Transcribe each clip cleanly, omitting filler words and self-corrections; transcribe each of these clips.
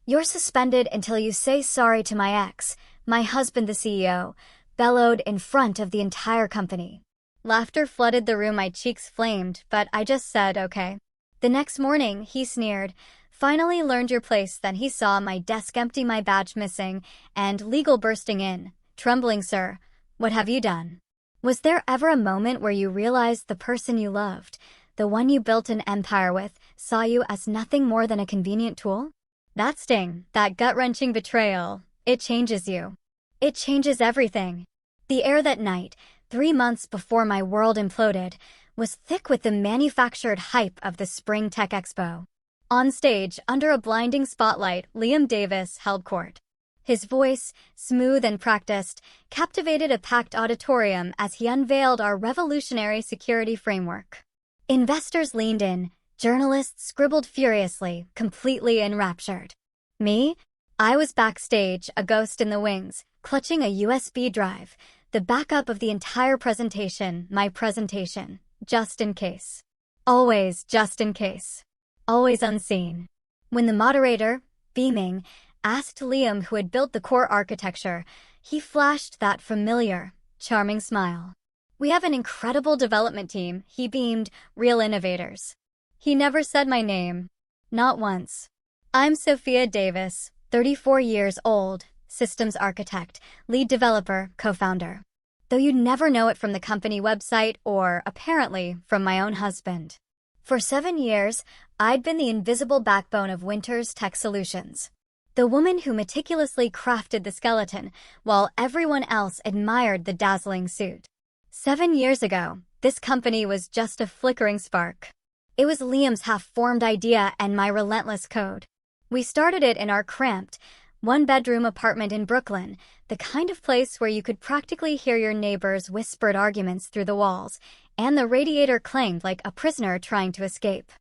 You're suspended until you say sorry to my ex, my husband the CEO, bellowed in front of the entire company. Laughter flooded the room, my cheeks flamed, but I just said okay. The next morning, he sneered, "Finally learned your place." Then he saw my desk empty, my badge missing, and legal bursting in. "Trembling, sir, what have you done?" Was there ever a moment where you realized the person you loved, the one you built an empire with, saw you as nothing more than a convenient tool? That sting, that gut-wrenching betrayal, it changes you. It changes everything. The air that night, 3 months before my world imploded, was thick with the manufactured hype of the Spring Tech Expo. On stage, under a blinding spotlight, Liam Davis held court. His voice, smooth and practiced, captivated a packed auditorium as he unveiled our revolutionary security framework. Investors leaned in, journalists scribbled furiously, completely enraptured. Me? I was backstage, a ghost in the wings, clutching a USB drive, the backup of the entire presentation, my presentation, just in case. Always just in case. Always unseen. When the moderator, beaming, asked Liam who had built the core architecture, he flashed that familiar, charming smile. "We have an incredible development team," he beamed, "real innovators." He never said my name. Not once. I'm Sophia Davis, 34 years old, systems architect, lead developer, co-founder. Though you'd never know it from the company website or, apparently, from my own husband. For 7 years, I'd been the invisible backbone of Winter's Tech Solutions. The woman who meticulously crafted the skeleton, while everyone else admired the dazzling suit. 7 years ago, this company was just a flickering spark. It was Liam's half-formed idea and my relentless code. We started it in our cramped, one-bedroom apartment in Brooklyn, the kind of place where you could practically hear your neighbors' whispered arguments through the walls, and the radiator clanged like a prisoner trying to escape.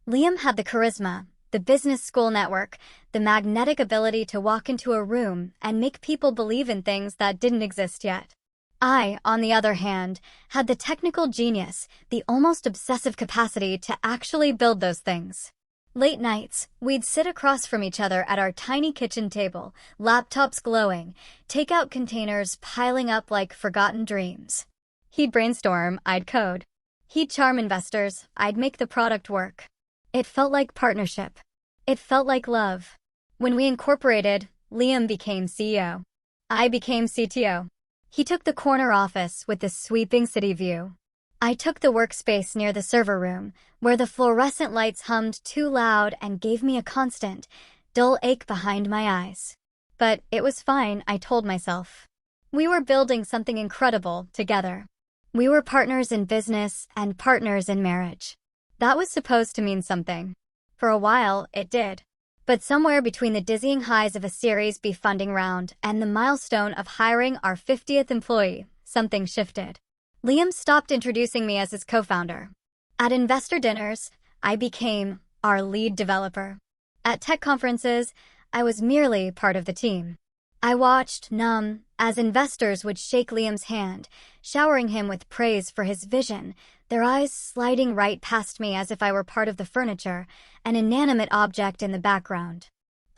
Liam had the charisma, the business school network, the magnetic ability to walk into a room and make people believe in things that didn't exist yet. I, on the other hand, had the technical genius, the almost obsessive capacity to actually build those things. Late nights, we'd sit across from each other at our tiny kitchen table, laptops glowing, takeout containers piling up like forgotten dreams. He'd brainstorm, I'd code. He'd charm investors, I'd make the product work. It felt like partnership. It felt like love. When we incorporated, Liam became CEO. I became CTO. He took the corner office with the sweeping city view. I took the workspace near the server room, where the fluorescent lights hummed too loud and gave me a constant, dull ache behind my eyes. But it was fine, I told myself. We were building something incredible together. We were partners in business and partners in marriage. That was supposed to mean something. For a while, it did. But somewhere between the dizzying highs of a Series B funding round and the milestone of hiring our 50th employee, something shifted. Liam stopped introducing me as his co-founder. At investor dinners, I became our lead developer. At tech conferences, I was merely part of the team. I watched, numb, as investors would shake Liam's hand, showering him with praise for his vision, their eyes sliding right past me as if I were part of the furniture, an inanimate object in the background.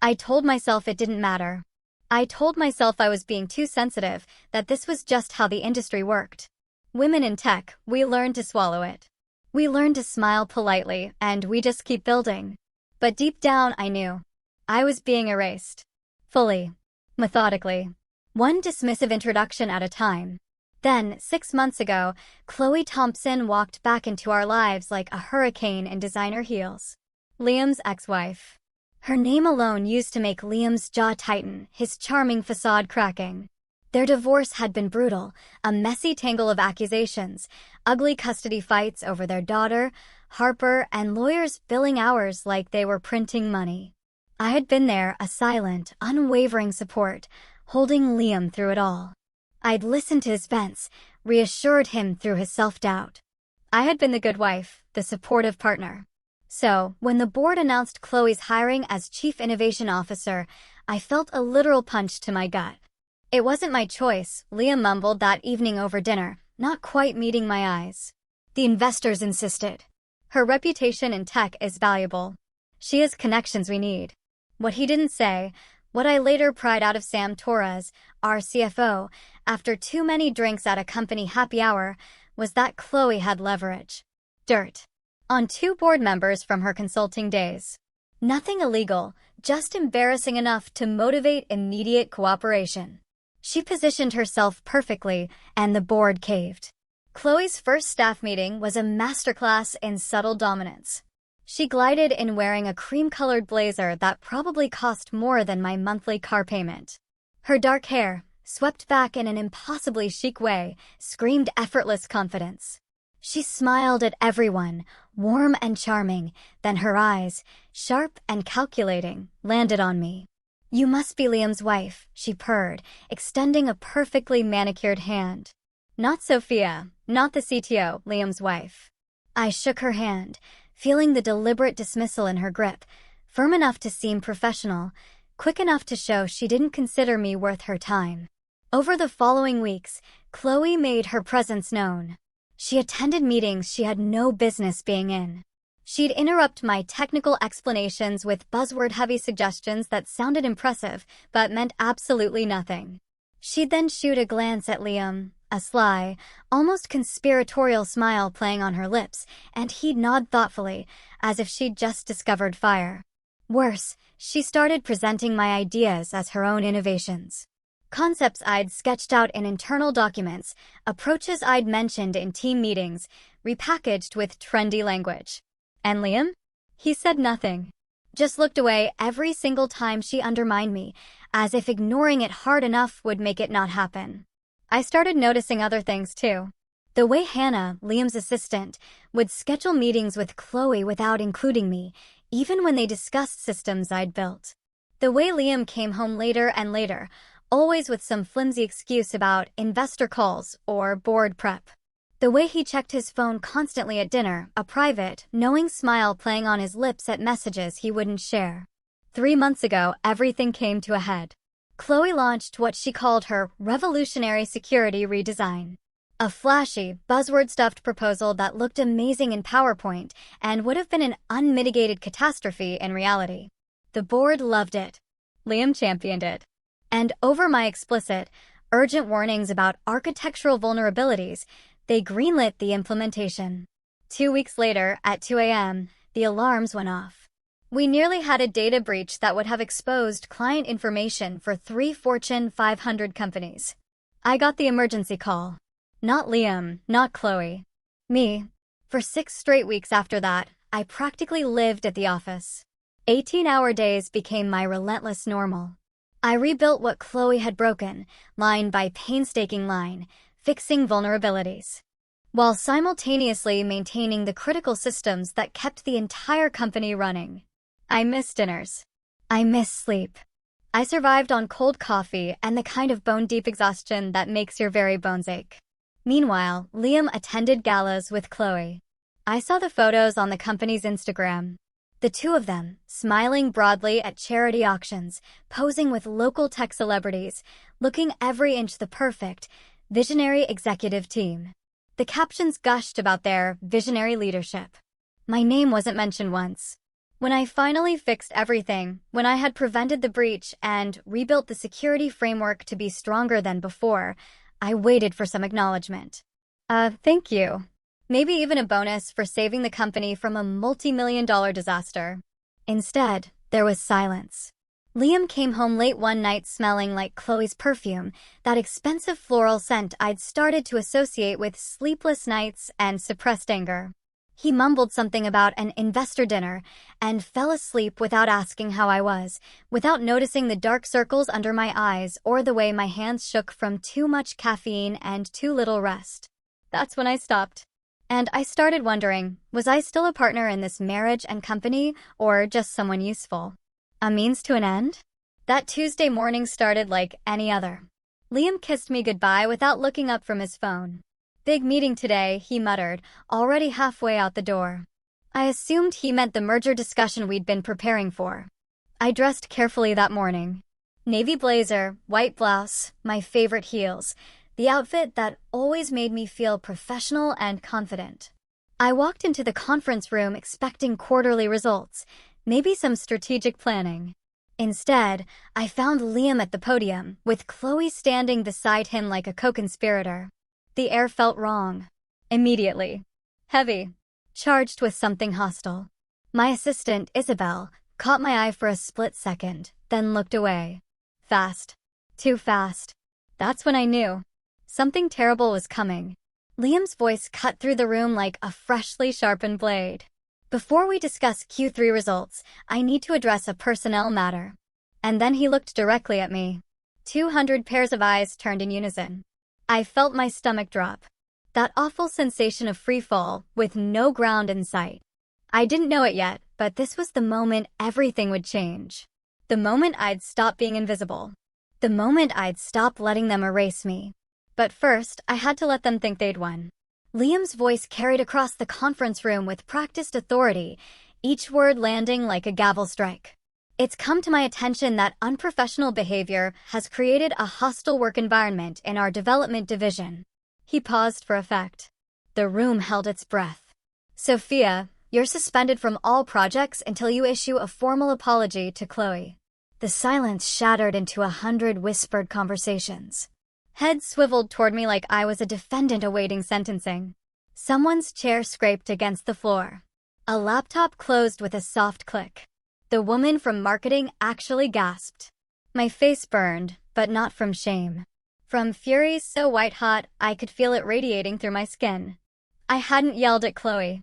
I told myself it didn't matter. I told myself I was being too sensitive, that this was just how the industry worked. Women in tech, we learned to swallow it. We learned to smile politely, and we just keep building. But deep down, I knew. I was being erased. Fully. Methodically. One dismissive introduction at a time. Then, 6 months ago, Chloe Thompson walked back into our lives like a hurricane in designer heels. Liam's ex-wife. Her name alone used to make Liam's jaw tighten, his charming facade cracking. Their divorce had been brutal, a messy tangle of accusations, ugly custody fights over their daughter, Harper, and lawyers billing hours like they were printing money. I had been there, a silent, unwavering support, holding Liam through it all. I'd listened to his vents, reassured him through his self-doubt. I had been the good wife, the supportive partner. So, when the board announced Chloe's hiring as Chief Innovation Officer, I felt a literal punch to my gut. It wasn't my choice, Liam mumbled that evening over dinner, not quite meeting my eyes. The investors insisted. Her reputation in tech is valuable. She has connections we need. What he didn't say, what I later pried out of Sam Torres, our CFO, after too many drinks at a company happy hour, was that Chloe had leverage. Dirt. On 2 board members from her consulting days. Nothing illegal, just embarrassing enough to motivate immediate cooperation. She positioned herself perfectly, and the board caved. Chloe's first staff meeting was a masterclass in subtle dominance. She glided in wearing a cream-colored blazer that probably cost more than my monthly car payment. Her dark hair, swept back in an impossibly chic way, screamed effortless confidence. She smiled at everyone, warm and charming, then her eyes, sharp and calculating, landed on me. "You must be Liam's wife," she purred, extending a perfectly manicured hand. "Not Sophia, not the CTO, Liam's wife." I shook her hand, feeling the deliberate dismissal in her grip, firm enough to seem professional, quick enough to show she didn't consider me worth her time. Over the following weeks, Chloe made her presence known. She attended meetings she had no business being in. She'd interrupt my technical explanations with buzzword-heavy suggestions that sounded impressive, but meant absolutely nothing. She'd then shoot a glance at Liam, a sly, almost conspiratorial smile playing on her lips, and he'd nod thoughtfully, as if she'd just discovered fire. Worse, she started presenting my ideas as her own innovations. Concepts I'd sketched out in internal documents, approaches I'd mentioned in team meetings, repackaged with trendy language. And Liam? He said nothing. Just looked away every single time she undermined me, as if ignoring it hard enough would make it not happen. I started noticing other things too. The way Hannah, Liam's assistant, would schedule meetings with Chloe without including me, even when they discussed systems I'd built. The way Liam came home later and later, always with some flimsy excuse about investor calls or board prep. The way he checked his phone constantly at dinner, a private, knowing smile playing on his lips at messages he wouldn't share. 3 months ago, everything came to a head. Chloe launched what she called her revolutionary security redesign. A flashy, buzzword-stuffed proposal that looked amazing in PowerPoint and would have been an unmitigated catastrophe in reality. The board loved it. Liam championed it. And over my explicit, urgent warnings about architectural vulnerabilities, they greenlit the implementation. 2 weeks later, at 2 a.m., the alarms went off. We nearly had a data breach that would have exposed client information for 3 Fortune 500 companies. I got the emergency call. Not Liam, not Chloe. Me. For 6 straight weeks after that, I practically lived at the office. 18-hour days became my relentless normal. I rebuilt what Chloe had broken, line by painstaking line, fixing vulnerabilities, while simultaneously maintaining the critical systems that kept the entire company running. I miss dinners. I miss sleep. I survived on cold coffee and the kind of bone-deep exhaustion that makes your very bones ache. Meanwhile, Liam attended galas with Chloe. I saw the photos on the company's Instagram. The two of them, smiling broadly at charity auctions, posing with local tech celebrities, looking every inch the perfect, visionary executive team. The captions gushed about their visionary leadership. My name wasn't mentioned once. When I finally fixed everything, when I had prevented the breach and rebuilt the security framework to be stronger than before, I waited for some acknowledgement. Thank you. Maybe even a bonus for saving the company from a multi-million-dollar disaster. Instead, there was silence. Liam came home late one night smelling like Chloe's perfume, that expensive floral scent I'd started to associate with sleepless nights and suppressed anger. He mumbled something about an investor dinner and fell asleep without asking how I was, without noticing the dark circles under my eyes or the way my hands shook from too much caffeine and too little rest. That's when I stopped. And I started wondering, was I still a partner in this marriage and company, or just someone useful? A means to an end? That Tuesday morning started like any other. Liam kissed me goodbye without looking up from his phone. "Big meeting today," he muttered, already halfway out the door. I assumed he meant the merger discussion we'd been preparing for. I dressed carefully that morning. Navy blazer, white blouse, my favorite heels, the outfit that always made me feel professional and confident. I walked into the conference room expecting quarterly results, maybe some strategic planning. Instead, I found Liam at the podium, with Chloe standing beside him like a co-conspirator. The air felt wrong. Immediately. Heavy. Charged with something hostile. My assistant, Isabel, caught my eye for a split second, then looked away. Fast. Too fast. That's when I knew. Something terrible was coming. Liam's voice cut through the room like a freshly sharpened blade. Before we discuss Q3 results, I need to address a personnel matter. And then he looked directly at me. 200 pairs of eyes turned in unison. I felt my stomach drop. That awful sensation of free fall, with no ground in sight. I didn't know it yet, but this was the moment everything would change. The moment I'd stop being invisible. The moment I'd stop letting them erase me. But first, I had to let them think they'd won. Liam's voice carried across the conference room with practiced authority, each word landing like a gavel strike. It's come to my attention that unprofessional behavior has created a hostile work environment in our development division. He paused for effect. The room held its breath. Sophia, you're suspended from all projects until you issue a formal apology to Chloe. The silence shattered into 100 whispered conversations. Heads swiveled toward me like I was a defendant awaiting sentencing. Someone's chair scraped against the floor. A laptop closed with a soft click. The woman from marketing actually gasped. My face burned, but not from shame. From fury so white-hot I could feel it radiating through my skin. I hadn't yelled at Chloe.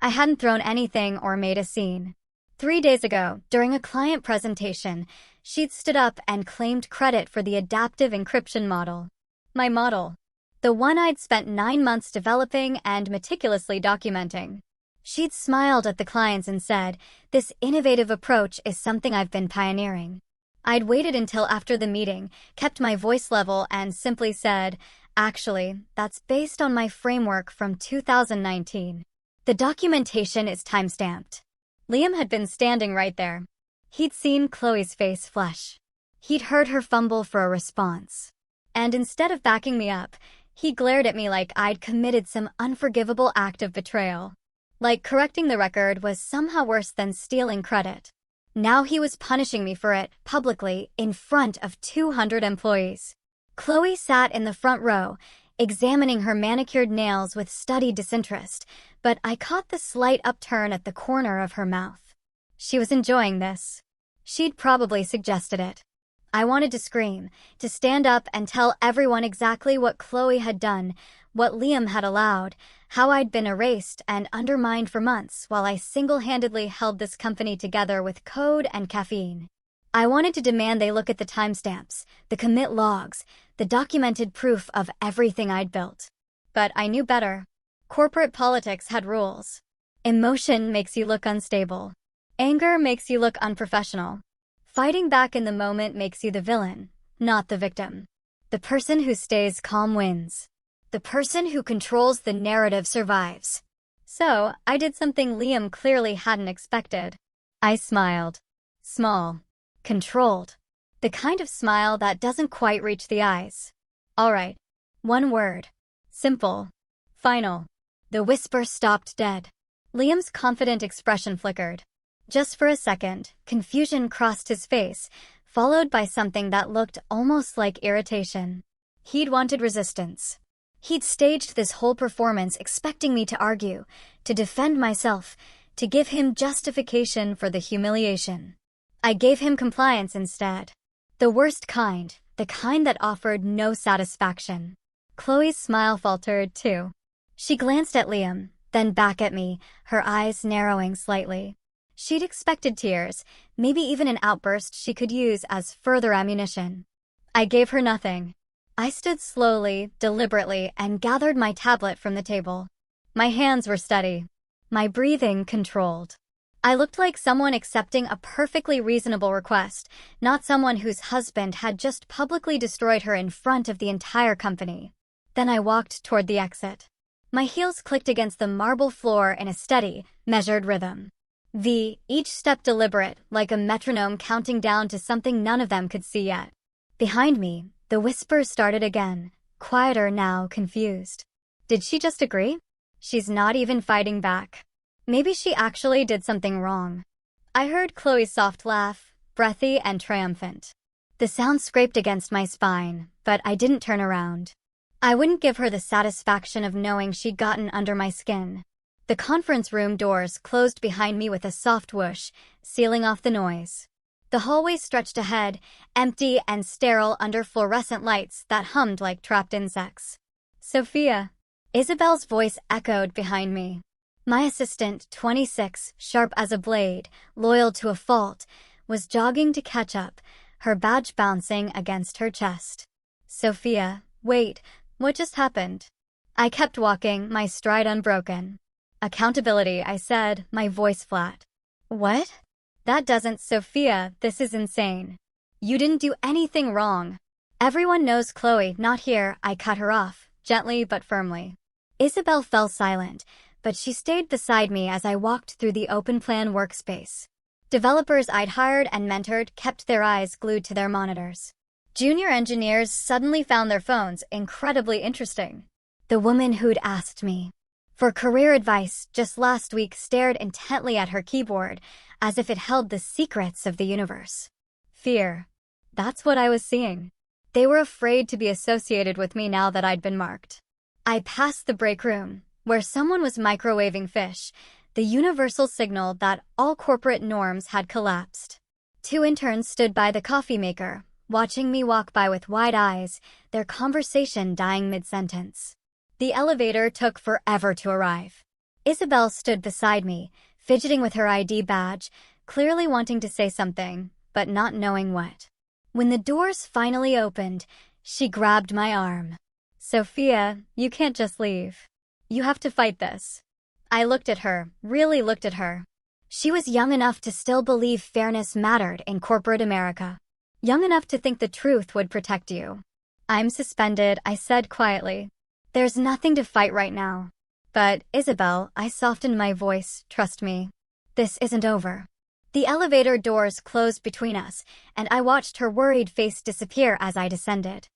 I hadn't thrown anything or made a scene. 3 days ago, during a client presentation, she'd stood up and claimed credit for the adaptive encryption model. My model. The one I'd spent 9 months developing and meticulously documenting. She'd smiled at the clients and said, "This innovative approach is something I've been pioneering." I'd waited until after the meeting, kept my voice level, and simply said, "Actually, that's based on my framework from 2019. The documentation is timestamped." Liam had been standing right there. He'd seen Chloe's face flush. He'd heard her fumble for a response. And instead of backing me up, he glared at me like I'd committed some unforgivable act of betrayal. Like correcting the record was somehow worse than stealing credit. Now he was punishing me for it, publicly, in front of 200 employees. Chloe sat in the front row, examining her manicured nails with studied disinterest, but I caught the slight upturn at the corner of her mouth. She was enjoying this. She'd probably suggested it. I wanted to scream, to stand up and tell everyone exactly what Chloe had done, what Liam had allowed, how I'd been erased and undermined for months while I single-handedly held this company together with code and caffeine. I wanted to demand they look at the timestamps, the commit logs, the documented proof of everything I'd built. But I knew better. Corporate politics had rules. Emotion makes you look unstable. Anger makes you look unprofessional. Fighting back in the moment makes you the villain, not the victim. The person who stays calm wins. The person who controls the narrative survives. So, I did something Liam clearly hadn't expected. I smiled. Small. Controlled. The kind of smile that doesn't quite reach the eyes. All right. One word. Simple. Final. The whisper stopped dead. Liam's confident expression flickered. Just for a second, confusion crossed his face, followed by something that looked almost like irritation. He'd wanted resistance. He'd staged this whole performance expecting me to argue, to defend myself, to give him justification for the humiliation. I gave him compliance instead. The worst kind, the kind that offered no satisfaction. Chloe's smile faltered, too. She glanced at Liam, then back at me, her eyes narrowing slightly. She'd expected tears, maybe even an outburst she could use as further ammunition. I gave her nothing. I stood slowly, deliberately, and gathered my tablet from the table. My hands were steady. My breathing controlled. I looked like someone accepting a perfectly reasonable request, not someone whose husband had just publicly destroyed her in front of the entire company. Then I walked toward the exit. My heels clicked against the marble floor in a steady, measured rhythm. Each step deliberate, like a metronome counting down to something none of them could see yet. Behind me, the whispers started again, quieter now, confused. Did she just agree? She's not even fighting back. Maybe she actually did something wrong. I heard Chloe's soft laugh, breathy and triumphant. The sound scraped against my spine, but I didn't turn around. I wouldn't give her the satisfaction of knowing she'd gotten under my skin. The conference room doors closed behind me with a soft whoosh, sealing off the noise. The hallway stretched ahead, empty and sterile under fluorescent lights that hummed like trapped insects. Sophia. Isabel's voice echoed behind me. My assistant, 26, sharp as a blade, loyal to a fault, was jogging to catch up, her badge bouncing against her chest. Sophia, wait, what just happened? I kept walking, my stride unbroken. Accountability, I said, my voice flat. What? That doesn't, Sophia, this is insane. You didn't do anything wrong. Everyone knows Chloe, not here, I cut her off, gently but firmly. Isabel fell silent, but she stayed beside me as I walked through the open-plan workspace. Developers I'd hired and mentored kept their eyes glued to their monitors. Junior engineers suddenly found their phones incredibly interesting. The woman who'd asked me for career advice just last week stared intently at her keyboard, as if it held the secrets of the universe. Fear. That's what I was seeing. They were afraid to be associated with me now that I'd been marked. I passed the break room, where someone was microwaving fish, the universal signal that all corporate norms had collapsed. 2 interns stood by the coffee maker, watching me walk by with wide eyes, their conversation dying mid-sentence. The elevator took forever to arrive. Isabel stood beside me, fidgeting with her ID badge, clearly wanting to say something, but not knowing what. When the doors finally opened, she grabbed my arm. Sophia, you can't just leave. You have to fight this. I looked at her, really looked at her. She was young enough to still believe fairness mattered in corporate America. Young enough to think the truth would protect you. I'm suspended, I said quietly. There's nothing to fight right now. But, Isabel, I softened my voice, trust me. This isn't over. The elevator doors closed between us, and I watched her worried face disappear as I descended.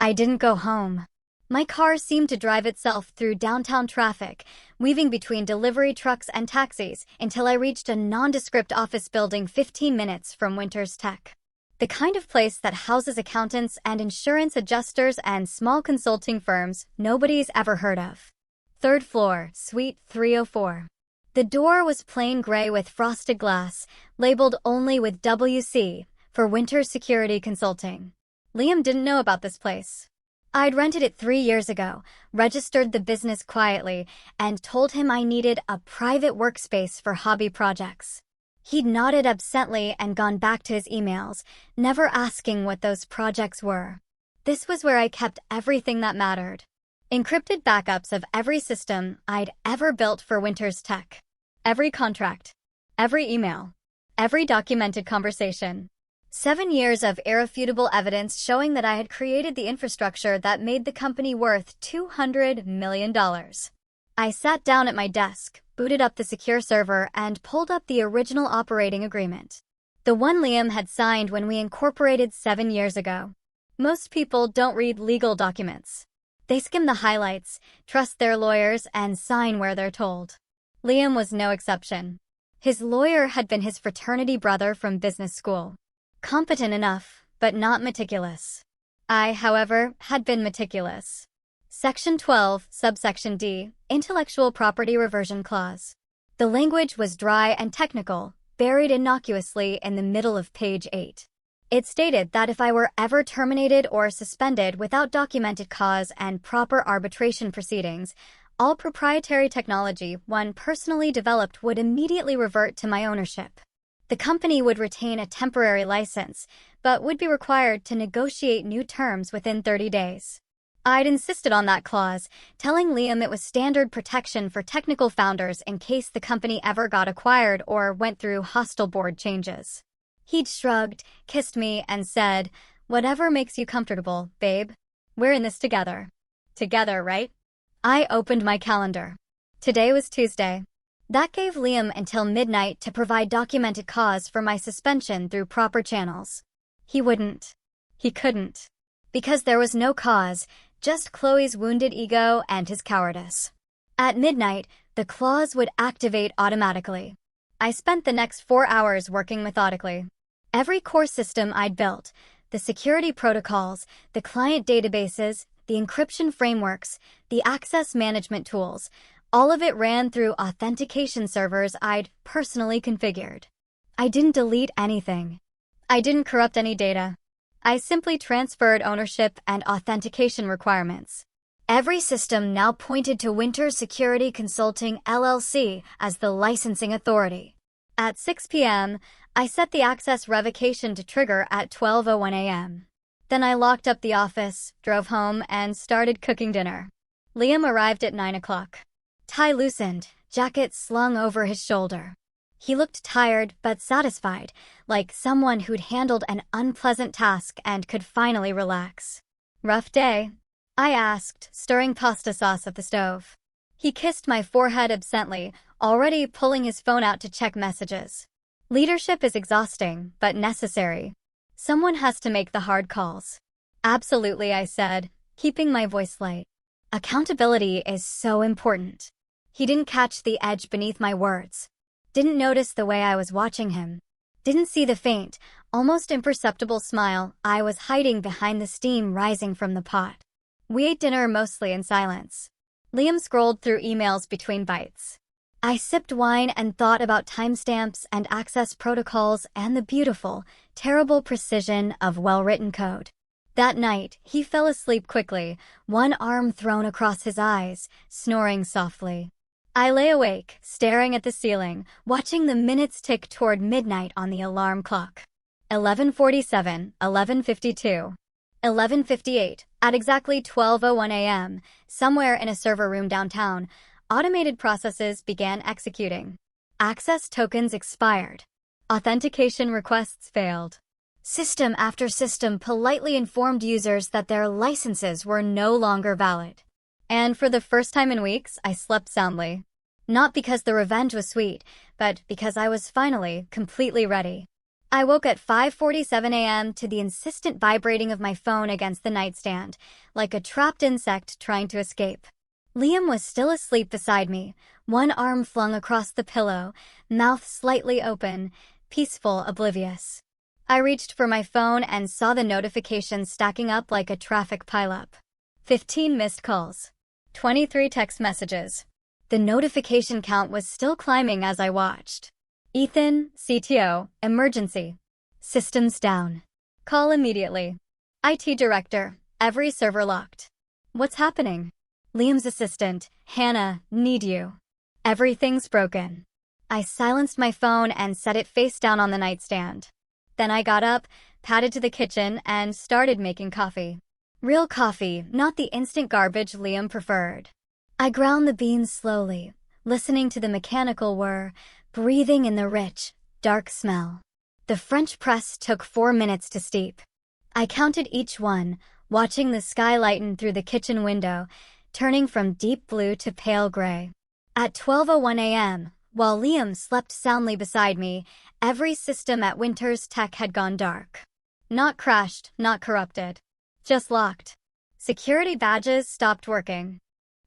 I didn't go home. My car seemed to drive itself through downtown traffic, weaving between delivery trucks and taxis until I reached a nondescript office building 15 minutes from Winters Tech. The kind of place that houses accountants and insurance adjusters and small consulting firms nobody's ever heard of. 3rd floor, suite 304. The door was plain gray with frosted glass, labeled only with WC, for Winters Security Consulting. Liam didn't know about this place. I'd rented it 3 years ago, registered the business quietly, and told him I needed a private workspace for hobby projects. He'd nodded absently and gone back to his emails, never asking what those projects were. This was where I kept everything that mattered. Encrypted backups of every system I'd ever built for Winters Tech. Every contract. Every email. Every documented conversation. 7 years of irrefutable evidence showing that I had created the infrastructure that made the company worth $200 million. I sat down at my desk, booted up the secure server, and pulled up the original operating agreement. The one Liam had signed when we incorporated 7 years ago. Most people don't read legal documents. They skim the highlights, trust their lawyers, and sign where they're told. Liam was no exception. His lawyer had been his fraternity brother from business school. Competent enough, but not meticulous. I, however, had been meticulous. Section 12, subsection D, Intellectual Property Reversion Clause. The language was dry and technical, buried innocuously in the middle of page 8. It stated that if I were ever terminated or suspended without documented cause and proper arbitration proceedings, all proprietary technology one personally developed would immediately revert to my ownership. The company would retain a temporary license, but would be required to negotiate new terms within 30 days. I'd insisted on that clause, telling Liam it was standard protection for technical founders in case the company ever got acquired or went through hostile board changes. He'd shrugged, kissed me, and said, "Whatever makes you comfortable, babe. We're in this together." Together, right? I opened my calendar. Today was Tuesday. That gave Liam until midnight to provide documented cause for my suspension through proper channels. He wouldn't. He couldn't. Because there was no cause, just Chloe's wounded ego and his cowardice. At midnight, the clause would activate automatically. I spent the next 4 hours working methodically. Every core system I'd built, the security protocols, the client databases, the encryption frameworks, the access management tools, all of it ran through authentication servers I'd personally configured. I didn't delete anything. I didn't corrupt any data. I simply transferred ownership and authentication requirements. Every system now pointed to Winter Security Consulting LLC as the licensing authority. At 6 p.m., I set the access revocation to trigger at 12:01 a.m. Then I locked up the office, drove home, and started cooking dinner. Liam arrived at 9 o'clock. Tie loosened, jacket slung over his shoulder. He looked tired but satisfied, like someone who'd handled an unpleasant task and could finally relax. "Rough day?" I asked, stirring pasta sauce at the stove. He kissed my forehead absently, already pulling his phone out to check messages. Leadership is exhausting, but necessary. Someone has to make the hard calls. "Absolutely," I said, keeping my voice light. Accountability is so important. He didn't catch the edge beneath my words. Didn't notice the way I was watching him. Didn't see the faint, almost imperceptible smile I was hiding behind the steam rising from the pot. We ate dinner mostly in silence. Liam scrolled through emails between bites. I sipped wine and thought about timestamps and access protocols and the beautiful, terrible precision of well-written code. That night, he fell asleep quickly, one arm thrown across his eyes, snoring softly. I lay awake, staring at the ceiling, watching the minutes tick toward midnight on the alarm clock. 11:47, 11:52, 11:58. At exactly 12:01 a.m., somewhere in a server room downtown, automated processes began executing. Access tokens expired. Authentication requests failed. System after system politely informed users that their licenses were no longer valid. And for the first time in weeks, I slept soundly. Not because the revenge was sweet, but because I was finally completely ready. I woke at 5:47 a.m. to the insistent vibrating of my phone against the nightstand, like a trapped insect trying to escape. Liam was still asleep beside me, one arm flung across the pillow, mouth slightly open, peaceful, oblivious. I reached for my phone and saw the notifications stacking up like a traffic pileup. 15 missed calls. 23 text messages. The notification count was still climbing as I watched. Ethan, CTO, emergency. Systems down. Call immediately. IT director, every server locked. What's happening? Liam's assistant, Hannah, need you. Everything's broken. I silenced my phone and set it face down on the nightstand. Then I got up, padded to the kitchen, and started making coffee. Real coffee, not the instant garbage Liam preferred. I ground the beans slowly, listening to the mechanical whir, breathing in the rich, dark smell. The French press took 4 minutes to steep. I counted each one, watching the sky lighten through the kitchen window, turning from deep blue to pale gray. At 12:01 a.m., while Liam slept soundly beside me, every system at Winter's Tech had gone dark. Not crashed, not corrupted. Just locked. Security badges stopped working.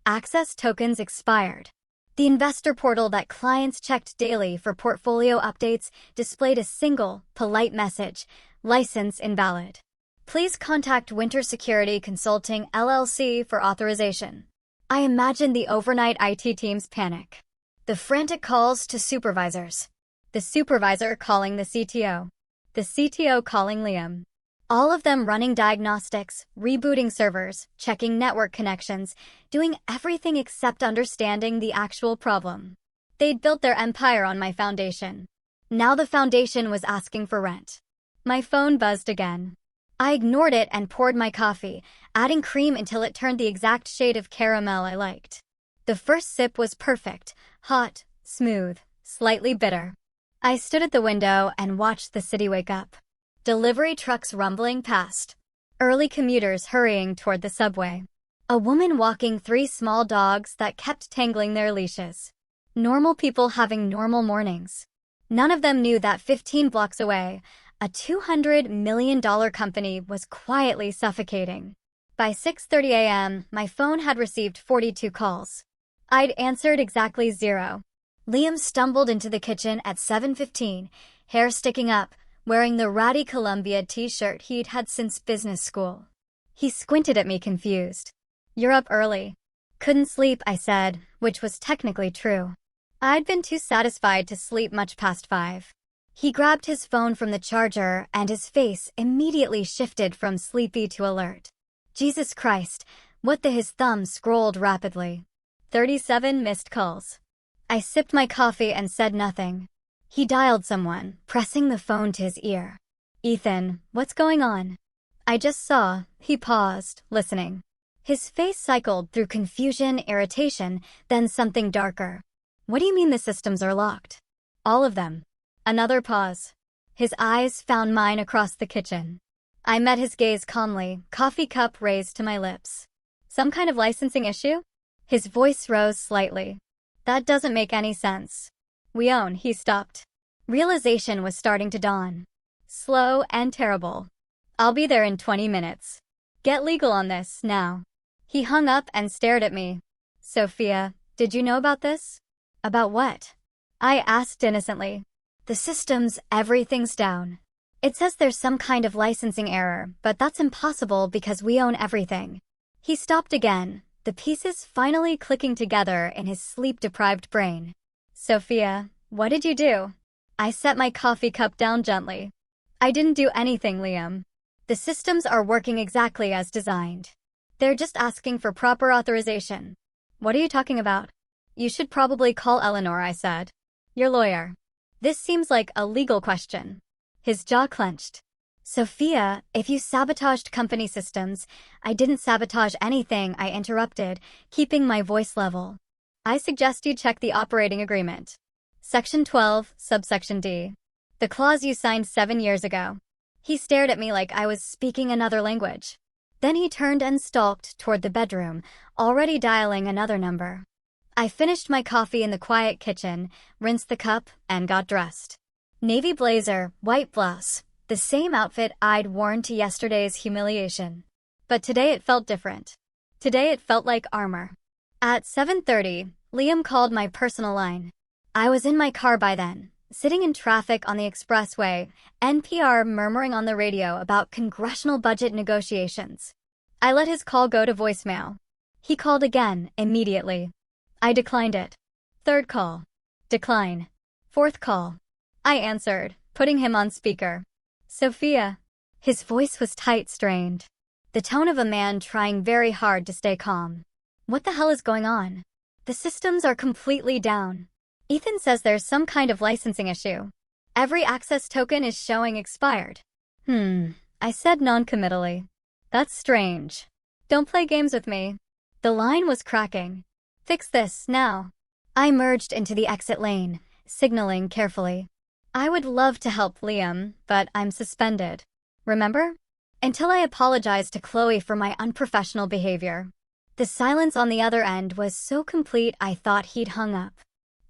Access tokens expired. The investor portal that clients checked daily for portfolio updates displayed a single, polite message, license invalid. Please contact Winter Security Consulting LLC for authorization. I imagined the overnight IT team's panic. The frantic calls to supervisors. The supervisor calling the CTO. The CTO calling Liam. All of them running diagnostics, rebooting servers, checking network connections, doing everything except understanding the actual problem. They'd built their empire on my foundation. Now the foundation was asking for rent. My phone buzzed again. I ignored it and poured my coffee, adding cream until it turned the exact shade of caramel I liked. The first sip was perfect, hot, smooth, slightly bitter. I stood at the window and watched the city wake up. Delivery trucks rumbling past. Early commuters hurrying toward the subway. A woman walking 3 small dogs that kept tangling their leashes. Normal people having normal mornings. None of them knew that 15 blocks away, a $200 million company was quietly suffocating. By 6:30 a.m., my phone had received 42 calls. I'd answered exactly 0. Liam stumbled into the kitchen at 7:15, hair sticking up, wearing the ratty Columbia t-shirt he'd had since business school. He squinted at me confused. "You're up early." "Couldn't sleep," I said, which was technically true. I'd been too satisfied to sleep much past 5. He grabbed his phone from the charger, and his face immediately shifted from sleepy to alert. Jesus Christ, what the— His thumb scrolled rapidly. 37 missed calls. I sipped my coffee and said nothing. He dialed someone, pressing the phone to his ear. "Ethan, what's going on?" I just saw. He paused, listening. His face cycled through confusion, irritation, then something darker. "What do you mean the systems are locked?" "All of them." Another pause. His eyes found mine across the kitchen. I met his gaze calmly, coffee cup raised to my lips. "Some kind of licensing issue?" His voice rose slightly. "That doesn't make any sense." "We own—" He stopped. Realization was starting to dawn. Slow and terrible. "I'll be there in 20 minutes. Get legal on this, now." He hung up and stared at me. "Sophia, did you know about this?" "About what?" I asked innocently. "The systems— everything's down. It says there's some kind of licensing error, but that's impossible because we own everything." He stopped again, the pieces finally clicking together in his sleep-deprived brain. "Sophia, what did you do?" I set my coffee cup down gently. "I didn't do anything, Liam. The systems are working exactly as designed. They're just asking for proper authorization." "What are you talking about?" "You should probably call Eleanor," I said. "Your lawyer. This seems like a legal question." His jaw clenched. "Sophia, if you sabotaged company systems—" "I didn't sabotage anything," I interrupted, keeping my voice level. "I suggest you check the operating agreement. Section 12, subsection D. The clause you signed 7 years ago." He stared at me like I was speaking another language. Then he turned and stalked toward the bedroom, already dialing another number. I finished my coffee in the quiet kitchen, rinsed the cup, and got dressed. Navy blazer, white blouse, the same outfit I'd worn to yesterday's humiliation. But today it felt different. Today it felt like armor. At 7:30, Liam called my personal line. I was in my car by then, sitting in traffic on the expressway, NPR murmuring on the radio about congressional budget negotiations. I let his call go to voicemail. He called again, immediately. I declined it. Third call. Decline. Fourth call. I answered, putting him on speaker. "Sophia." His voice was tight, strained. The tone of a man trying very hard to stay calm. "What the hell is going on?" "The systems are completely down. Ethan says there's some kind of licensing issue. Every access token is showing expired." I said non-committally. "That's strange. Don't play games with me." The line was cracking. "Fix this, now." I merged into the exit lane, signaling carefully. I would love to help Liam, but I'm suspended. Remember? Until I apologized to Chloe for my unprofessional behavior. The silence on the other end was so complete I thought he'd hung up.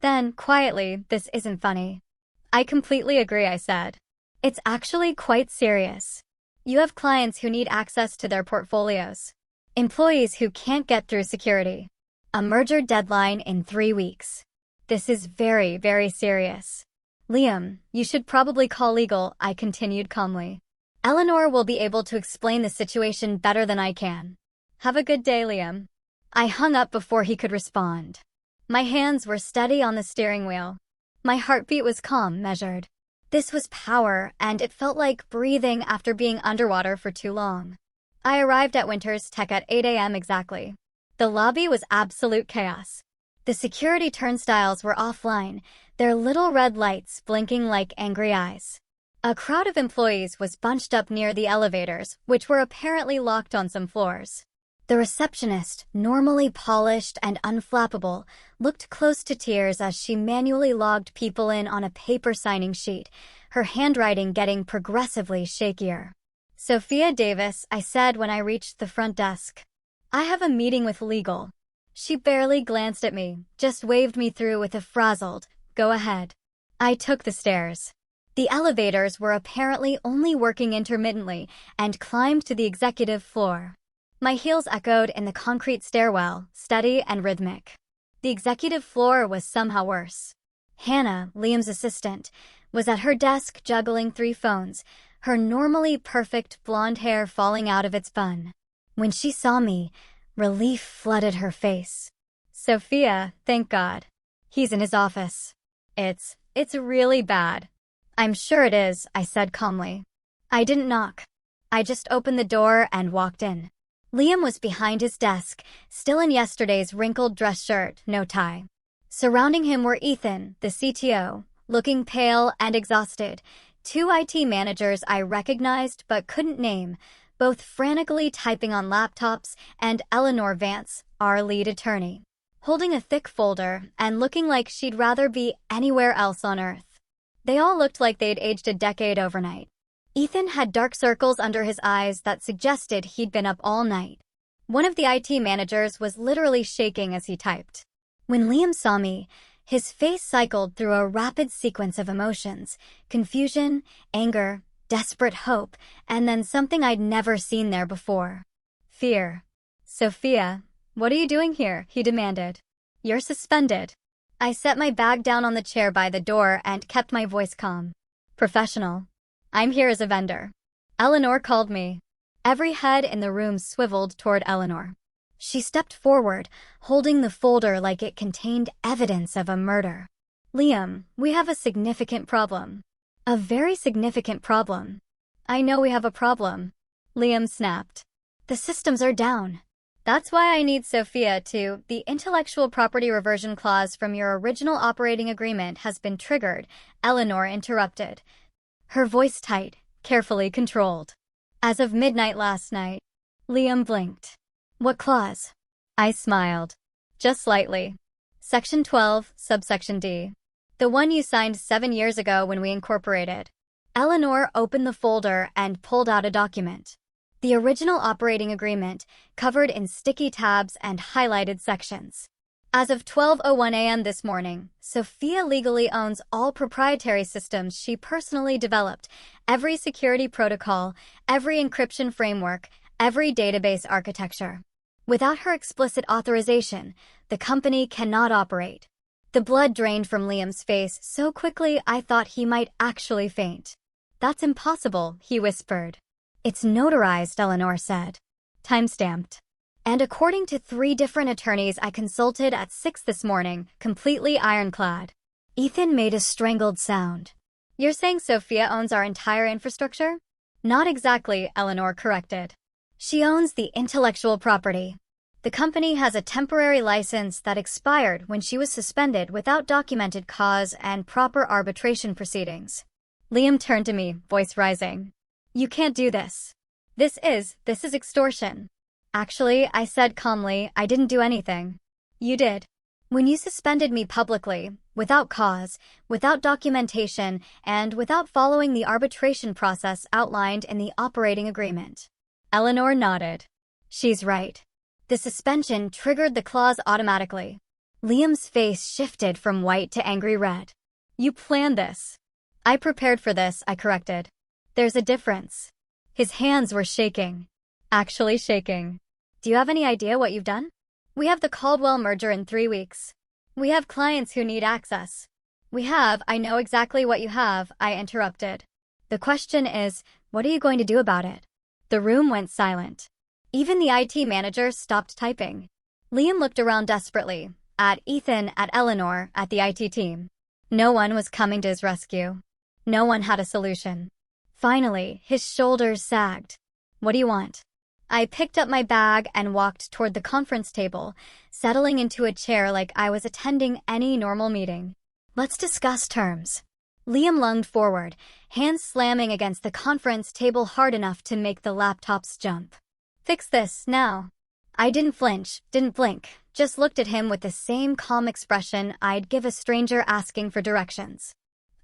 Then, quietly, "This isn't funny." "I completely agree," I said. "It's actually quite serious. You have clients who need access to their portfolios. Employees who can't get through security. A merger deadline in 3 weeks. This is very, very serious. Liam, you should probably call legal," I continued calmly. "Eleanor will be able to explain the situation better than I can. Have a good day, Liam." I hung up before he could respond. My hands were steady on the steering wheel. My heartbeat was calm, measured. This was power, and it felt like breathing after being underwater for too long. I arrived at Winters Tech at 8 a.m. exactly. The lobby was absolute chaos. The security turnstiles were offline, their little red lights blinking like angry eyes. A crowd of employees was bunched up near the elevators, which were apparently locked on some floors. The receptionist, normally polished and unflappable, looked close to tears as she manually logged people in on a paper signing sheet, her handwriting getting progressively shakier. "Sophia Davis," I said when I reached the front desk. "I have a meeting with legal." She barely glanced at me, just waved me through with a frazzled, "Go ahead." I took the stairs. The elevators were apparently only working intermittently and climbed to the executive floor. My heels echoed in the concrete stairwell, steady and rhythmic. The executive floor was somehow worse. Hannah, Liam's assistant, was at her desk juggling 3 phones, her normally perfect blonde hair falling out of its bun. When she saw me, relief flooded her face. "Sophia, thank God. He's in his office. It's really bad." "I'm sure it is," I said calmly. I didn't knock. I just opened the door and walked in. Liam was behind his desk, still in yesterday's wrinkled dress shirt, no tie. Surrounding him were Ethan, the CTO, looking pale and exhausted, 2 IT managers I recognized but couldn't name, both frantically typing on laptops, and Eleanor Vance, our lead attorney, holding a thick folder and looking like she'd rather be anywhere else on Earth. They all looked like they'd aged a decade overnight. Ethan had dark circles under his eyes that suggested he'd been up all night. One of the IT managers was literally shaking as he typed. When Liam saw me, his face cycled through a rapid sequence of emotions: confusion, anger, desperate hope, and then something I'd never seen there before: fear. "Sophia, what are you doing here?" he demanded. "You're suspended." I set my bag down on the chair by the door and kept my voice calm. "Professional. I'm here as a vendor. Eleanor called me." Every head in the room swiveled toward Eleanor. She stepped forward, holding the folder like it contained evidence of a murder. "Liam, we have a significant problem." "A very significant problem." "I know we have a problem," Liam snapped. "The systems are down. That's why I need Sophia to. The intellectual property reversion clause from your original operating agreement has been triggered," Eleanor interrupted, her voice tight, carefully controlled. "As of midnight last night." Liam blinked. "What clause?" I smiled. Just slightly. "Section 12, subsection D. The one you signed 7 years ago when we incorporated." Eleanor opened the folder and pulled out a document. The original operating agreement, covered in sticky tabs and highlighted sections. As of 12:01 a.m. this morning, Sophia legally owns all proprietary systems she personally developed, every security protocol, every encryption framework, every database architecture. Without her explicit authorization, the company cannot operate. The blood drained from Liam's face so quickly I thought he might actually faint. "That's impossible," he whispered. "It's notarized," Eleanor said. "Timestamped. And according to 3 different attorneys I consulted at 6 this morning, completely ironclad." Ethan made a strangled sound. "You're saying Sophia owns our entire infrastructure?" "Not exactly," Eleanor corrected. "She owns the intellectual property. The company has a temporary license that expired when she was suspended without documented cause and proper arbitration proceedings." Liam turned to me, voice rising. "You can't do this. This is extortion." "Actually," I said calmly, "I didn't do anything." "You did. When you suspended me publicly, without cause, without documentation, and without following the arbitration process outlined in the operating agreement." Eleanor nodded. "She's right. The suspension triggered the clause automatically." Liam's face shifted from white to angry red. "You planned this." "I prepared for this," I corrected. "There's a difference." His hands were shaking. Actually shaking. "Do you have any idea what you've done? We have the Caldwell merger in 3 weeks. We have clients who need access." I know exactly what you have," I interrupted. "The question is, what are you going to do about it?" The room went silent. Even the IT manager stopped typing. Liam looked around desperately, at Ethan, at Eleanor, at the IT team. No one was coming to his rescue. No one had a solution. Finally, his shoulders sagged. "What do you want?" I picked up my bag and walked toward the conference table, settling into a chair like I was attending any normal meeting. "Let's discuss terms." Liam lunged forward, hands slamming against the conference table hard enough to make the laptops jump. "Fix this, now." I didn't flinch, didn't blink, just looked at him with the same calm expression I'd give a stranger asking for directions.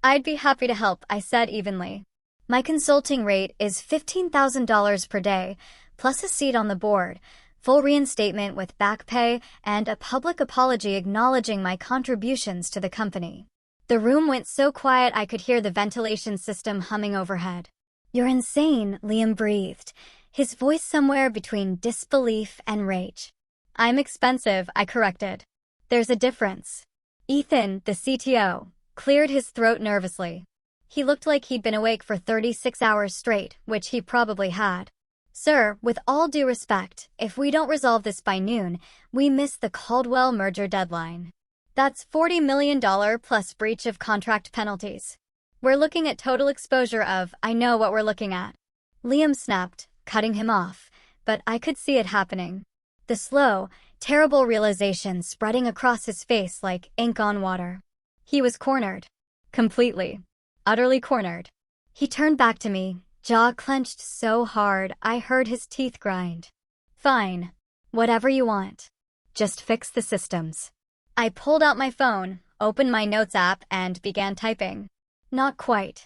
"I'd be happy to help," I said evenly. "My consulting rate is $15,000 per day, plus a seat on the board, full reinstatement with back pay, and a public apology acknowledging my contributions to the company." The room went so quiet I could hear the ventilation system humming overhead. "You're insane," Liam breathed, his voice somewhere between disbelief and rage. "I'm expensive," I corrected. "There's a difference." Ethan, the CTO, cleared his throat nervously. He looked like he'd been awake for 36 hours straight, which he probably had. Sir, with all due respect, if we don't resolve this by noon, we miss the Caldwell merger deadline. That's $40 million plus breach of contract penalties. We're looking at total exposure of, I know what we're looking at. Liam snapped, cutting him off, but I could see it happening. The slow, terrible realization spreading across his face like ink on water. He was cornered. Completely. Utterly cornered. He turned back to me, jaw clenched so hard I heard his teeth grind. Fine. Whatever you want. Just fix the systems. I pulled out my phone, opened my notes app, and began typing. Not quite.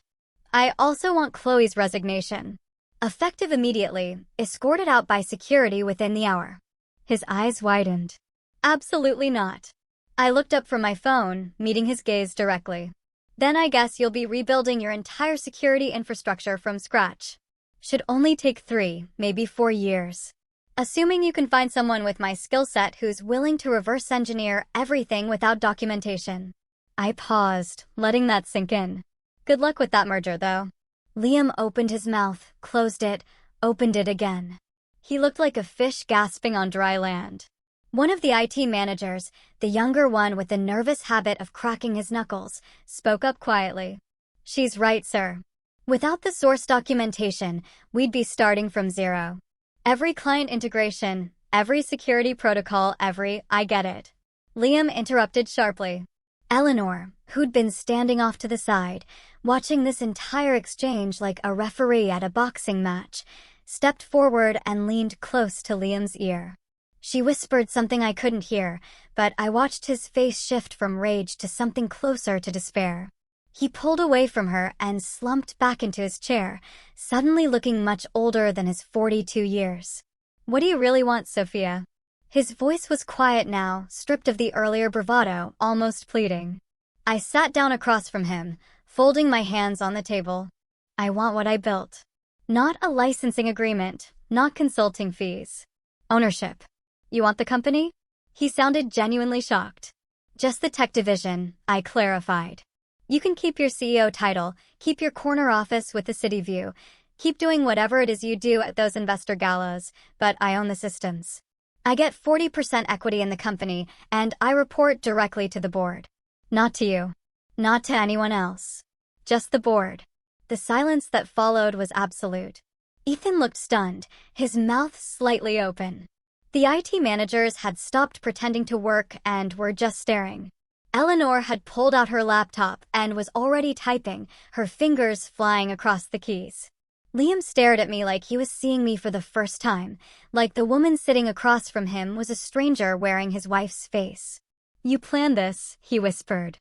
I also want Chloe's resignation. Effective immediately, escorted out by security within the hour. His eyes widened. Absolutely not. I looked up from my phone, meeting his gaze directly. Then I guess you'll be rebuilding your entire security infrastructure from scratch. Should only take 3, maybe 4 years. Assuming you can find someone with my skill set who's willing to reverse engineer everything without documentation. I paused, letting that sink in. Good luck with that merger, though. Liam opened his mouth, closed it, opened it again. He looked like a fish gasping on dry land. One of the IT managers, the younger one with the nervous habit of cracking his knuckles, spoke up quietly. She's right, sir. Without the source documentation, we'd be starting from zero. Every client integration, every security protocol, I get it. Liam interrupted sharply. Eleanor, who'd been standing off to the side, watching this entire exchange like a referee at a boxing match, stepped forward and leaned close to Liam's ear. She whispered something I couldn't hear, but I watched his face shift from rage to something closer to despair. He pulled away from her and slumped back into his chair, suddenly looking much older than his 42 years. What do you really want, Sophia? His voice was quiet now, stripped of the earlier bravado, almost pleading. I sat down across from him, folding my hands on the table. I want what I built. Not a licensing agreement, not consulting fees. Ownership. You want the company? He sounded genuinely shocked. Just the tech division, I clarified. You can keep your CEO title, keep your corner office with the city view, keep doing whatever it is you do at those investor galas, but I own the systems. I get 40% equity in the company, and I report directly to the board. Not to you. Not to anyone else. Just the board. The silence that followed was absolute. Ethan looked stunned, his mouth slightly open. The IT managers had stopped pretending to work and were just staring. Eleanor had pulled out her laptop and was already typing, her fingers flying across the keys. Liam stared at me like he was seeing me for the first time, like the woman sitting across from him was a stranger wearing his wife's face. You planned this, he whispered.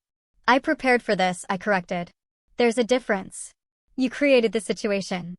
I prepared for this, I corrected. There's a difference. You created the situation.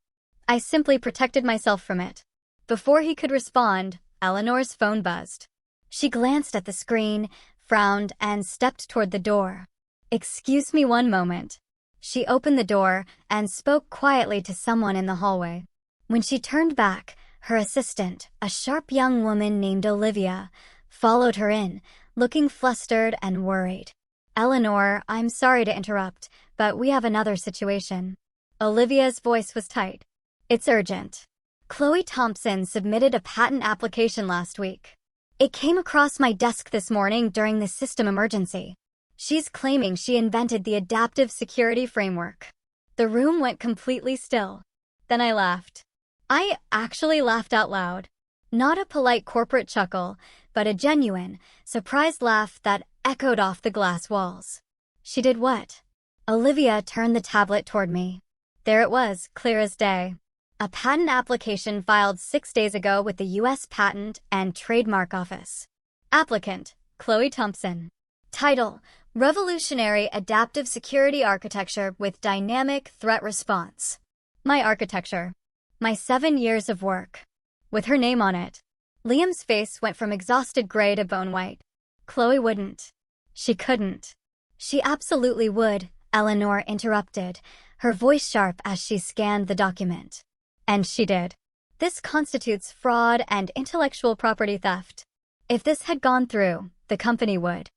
I simply protected myself from it. Before he could respond, Eleanor's phone buzzed. She glanced at the screen, frowned, and stepped toward the door. Excuse me one moment. She opened the door and spoke quietly to someone in the hallway. When she turned back, her assistant, a sharp young woman named Olivia, followed her in, looking flustered and worried. Eleanor, I'm sorry to interrupt, but we have another situation. Olivia's voice was tight. It's urgent. Chloe Thompson submitted a patent application last week. It came across my desk this morning during the system emergency. She's claiming she invented the adaptive security framework. The room went completely still. Then I laughed. I actually laughed out loud. Not a polite corporate chuckle, but a genuine, surprised laugh that echoed off the glass walls. She did what? Olivia turned the tablet toward me. There it was, clear as day. A patent application filed 6 days ago with the U.S. Patent and Trademark Office. Applicant, Chloe Thompson. Title, Revolutionary Adaptive Security Architecture with Dynamic Threat Response. My architecture. My 7 years of work. With her name on it. Liam's face went from exhausted gray to bone white. Chloe wouldn't. She couldn't. She absolutely would, Eleanor interrupted, her voice sharp as she scanned the document. And she did. This constitutes fraud and intellectual property theft. If this had gone through, the company would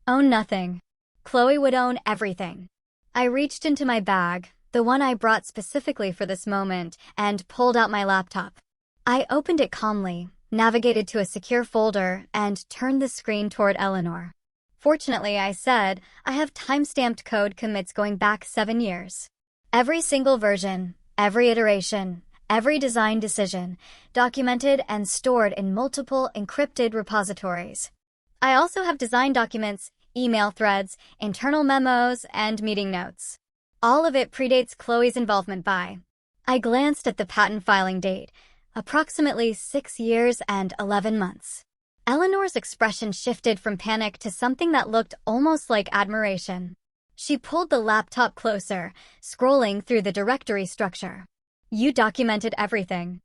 own nothing. Chloe would own everything. I reached into my bag, the one I brought specifically for this moment, and pulled out my laptop. I opened it calmly, navigated to a secure folder, and turned the screen toward Eleanor. Fortunately, I said, I have timestamped code commits going back 7 years. Every single version, every iteration, every design decision, documented and stored in multiple encrypted repositories. I also have design documents, email threads, internal memos, and meeting notes. All of it predates Chloe's involvement by. I glanced at the patent filing date, approximately 6 years and 11 months. Eleanor's expression shifted from panic to something that looked almost like admiration. She pulled the laptop closer, scrolling through the directory structure. You documented everything.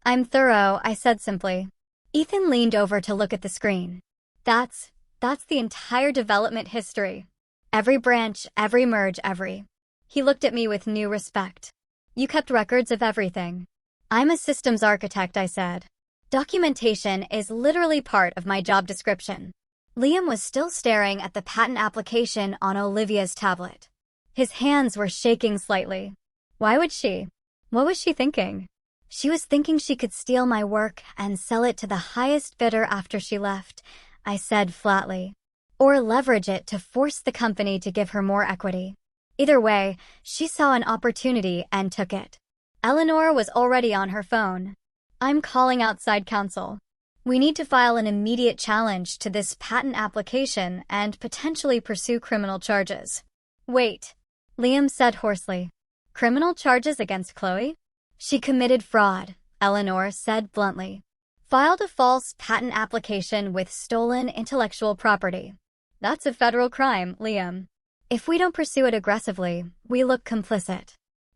I'm thorough, I said simply. Ethan leaned over to look at the screen. That's the entire development history. Every branch, every merge, every. He looked at me with new respect. You kept records of everything. I'm a systems architect, I said. Documentation is literally part of my job description. Liam was still staring at the patent application on Olivia's tablet. His hands were shaking slightly. Why would she? What was she thinking? She was thinking she could steal my work and sell it to the highest bidder after she left, I said flatly. Or leverage it to force the company to give her more equity. Either way, she saw an opportunity and took it. Eleanor was already on her phone. I'm calling outside counsel. We need to file an immediate challenge to this patent application and potentially pursue criminal charges. Wait, Liam said hoarsely. Criminal charges against Chloe? She committed fraud, Eleanor said bluntly. Filed a false patent application with stolen intellectual property. That's a federal crime, Liam. If we don't pursue it aggressively, we look complicit.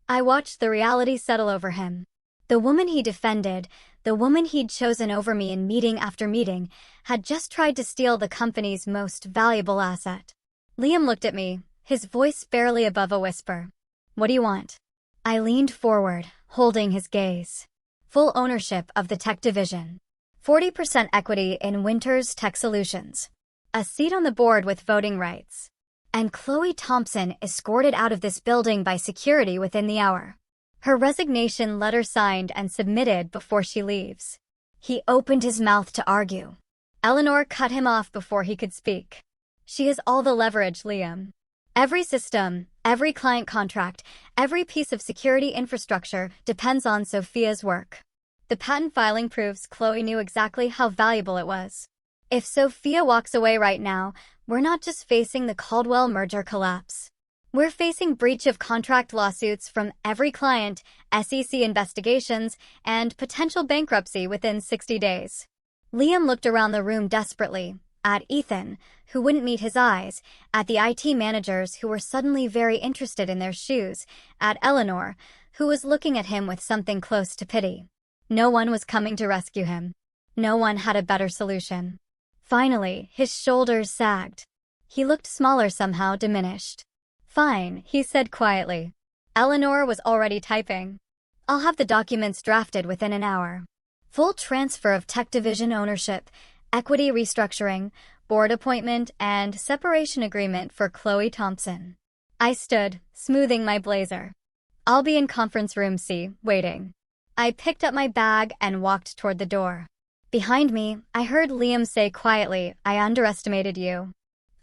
I watched the reality settle over him. The woman he defended, the woman he'd chosen over me in meeting after meeting, had just tried to steal the company's most valuable asset. Liam looked at me, his voice barely above a whisper. What do you want? I leaned forward, holding his gaze. Full ownership of the tech division. 40% equity in Winter's Tech Solutions. A seat on the board with voting rights. And Chloe Thompson escorted out of this building by security within the hour. Her resignation letter signed and submitted before she leaves. He opened his mouth to argue. Eleanor cut him off before he could speak. She has all the leverage, Liam. Every system, every client contract, every piece of security infrastructure depends on Sophia's work. The patent filing proves Chloe knew exactly how valuable it was. If Sophia walks away right now, we're not just facing the Caldwell merger collapse. We're facing breach of contract lawsuits from every client, SEC investigations, and potential bankruptcy within 60 days. Liam looked around the room desperately, at Ethan, who wouldn't meet his eyes, at the IT managers who were suddenly very interested in their shoes, at Eleanor, who was looking at him with something close to pity. No one was coming to rescue him. No one had a better solution. Finally, his shoulders sagged. He looked smaller somehow, diminished. Fine, he said quietly. Eleanor was already typing. I'll have the documents drafted within an hour. Full transfer of tech division ownership, equity restructuring, board appointment, and separation agreement for Chloe Thompson. I stood, smoothing my blazer. I'll be in conference room C, waiting. I picked up my bag and walked toward the door. Behind me, I heard Liam say quietly, I underestimated you.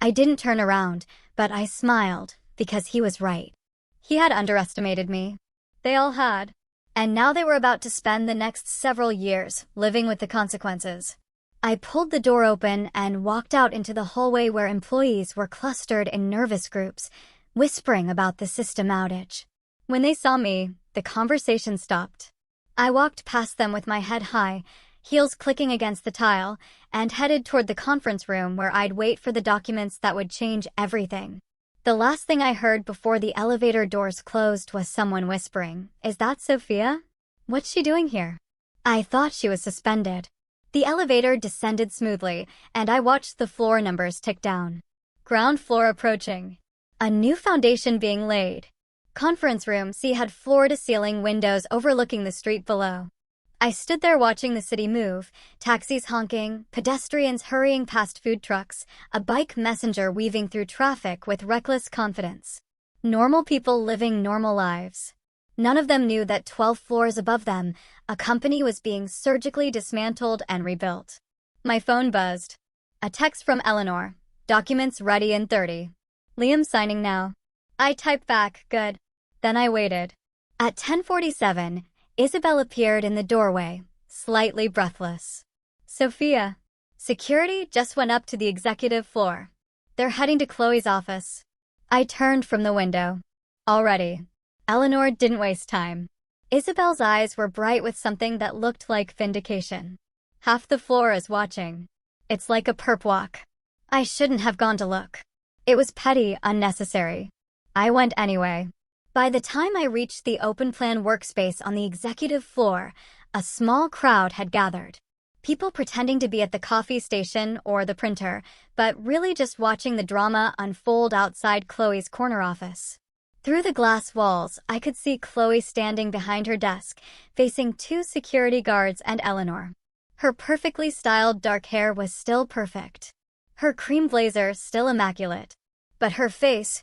I didn't turn around, but I smiled, because he was right. He had underestimated me. They all had. And now they were about to spend the next several years living with the consequences. I pulled the door open and walked out into the hallway where employees were clustered in nervous groups, whispering about the system outage. When they saw me, the conversation stopped. I walked past them with my head high, heels clicking against the tile, and headed toward the conference room where I'd wait for the documents that would change everything. The last thing I heard before the elevator doors closed was someone whispering, "Is that Sophia? What's she doing here?" I thought she was suspended. The elevator descended smoothly, and I watched the floor numbers tick down. Ground floor approaching. A new foundation being laid. Conference room C had floor-to-ceiling windows overlooking the street below. I stood there watching the city move, taxis honking, pedestrians hurrying past food trucks, a bike messenger weaving through traffic with reckless confidence. Normal people living normal lives. None of them knew that 12 floors above them, a company was being surgically dismantled and rebuilt. My phone buzzed. A text from Eleanor. Documents ready in 30. Liam signing now. I typed back, good. Then I waited. At 10:47, Isabel appeared in the doorway, slightly breathless. Sophia. Security just went up to the executive floor. They're heading to Chloe's office. I turned from the window. Already. Eleanor didn't waste time. Isabel's eyes were bright with something that looked like vindication. Half the floor is watching. It's like a perp walk. I shouldn't have gone to look. It was petty, unnecessary. I went anyway. By the time I reached the open-plan workspace on the executive floor, a small crowd had gathered. People pretending to be at the coffee station or the printer, but really just watching the drama unfold outside Chloe's corner office. Through the glass walls, I could see Chloe standing behind her desk, facing two security guards and Eleanor. Her perfectly styled dark hair was still perfect. Her cream blazer still immaculate. But her face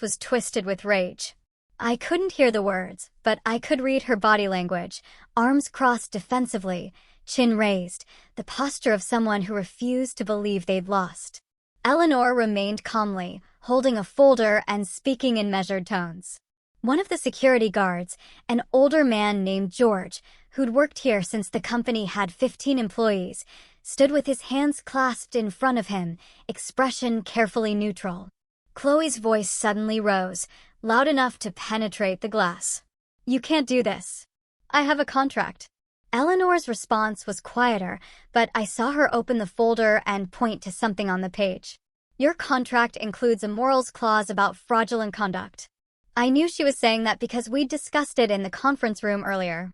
was twisted with rage. I couldn't hear the words, but I could read her body language, arms crossed defensively, chin raised, the posture of someone who refused to believe they'd lost. Eleanor remained calmly, holding a folder and speaking in measured tones. One of the security guards, an older man named George, who'd worked here since the company had 15 employees, stood with his hands clasped in front of him, expression carefully neutral. Chloe's voice suddenly rose, loud enough to penetrate the glass. You can't do this. I have a contract. Eleanor's response was quieter, but I saw her open the folder and point to something on the page. Your contract includes a morals clause about fraudulent conduct. I knew she was saying that because we'd discussed it in the conference room earlier.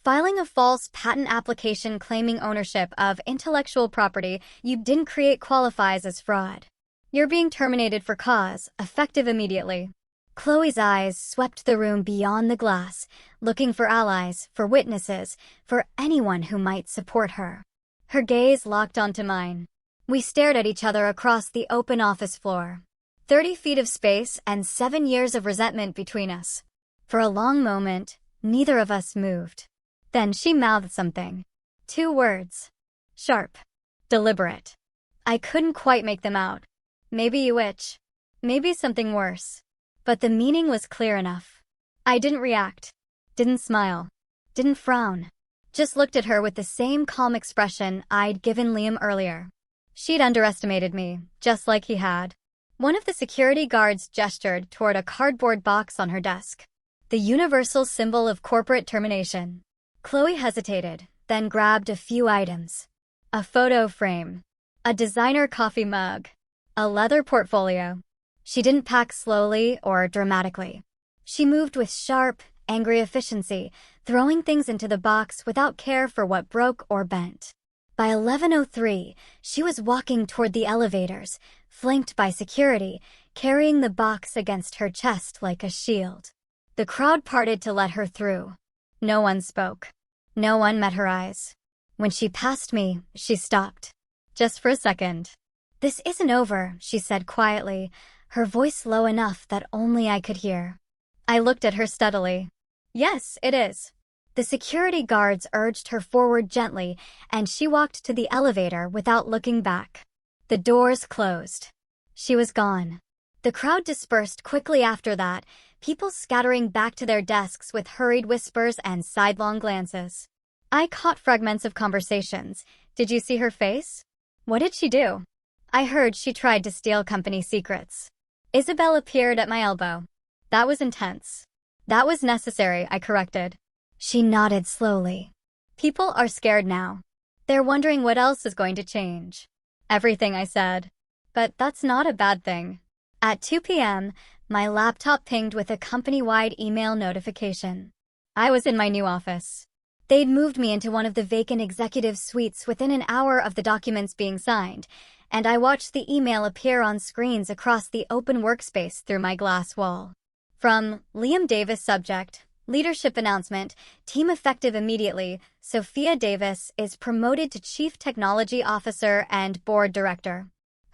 Filing a false patent application claiming ownership of intellectual property you didn't create qualifies as fraud. You're being terminated for cause, effective immediately. Chloe's eyes swept the room beyond the glass, looking for allies, for witnesses, for anyone who might support her. Her gaze locked onto mine. We stared at each other across the open office floor. 30 feet of space and 7 years of resentment between us. For a long moment, neither of us moved. Then she mouthed something. 2 words. Sharp. Deliberate. I couldn't quite make them out. Maybe you itch. Maybe something worse. But the meaning was clear enough. I didn't react. Didn't smile. Didn't frown. Just looked at her with the same calm expression I'd given Liam earlier. She'd underestimated me, just like he had. One of the security guards gestured toward a cardboard box on her desk. The universal symbol of corporate termination. Chloe hesitated, then grabbed a few items. A photo frame. A designer coffee mug. A leather portfolio. She didn't pack slowly or dramatically. She moved with sharp, angry efficiency, throwing things into the box without care for what broke or bent. By 11:03, she was walking toward the elevators, flanked by security, carrying the box against her chest like a shield. The crowd parted to let her through. No one spoke. No one met her eyes. When she passed me, she stopped. Just for a second. This isn't over, she said quietly, her voice low enough that only I could hear. I looked at her steadily. Yes, it is. The security guards urged her forward gently, and she walked to the elevator without looking back. The doors closed. She was gone. The crowd dispersed quickly after that, people scattering back to their desks with hurried whispers and sidelong glances. I caught fragments of conversations. Did you see her face? What did she do? I heard she tried to steal company secrets. Isabel appeared at my elbow. That was intense. That was necessary, I corrected. She nodded slowly. People are scared now. They're wondering what else is going to change. Everything, I said. But that's not a bad thing. At 2 p.m., my laptop pinged with a company-wide email notification. I was in my new office. They'd moved me into one of the vacant executive suites within an hour of the documents being signed, and I watched the email appear on screens across the open workspace through my glass wall. From Liam Davis subject, leadership announcement, team effective immediately, Sophia Davis is promoted to Chief Technology Officer and Board Director.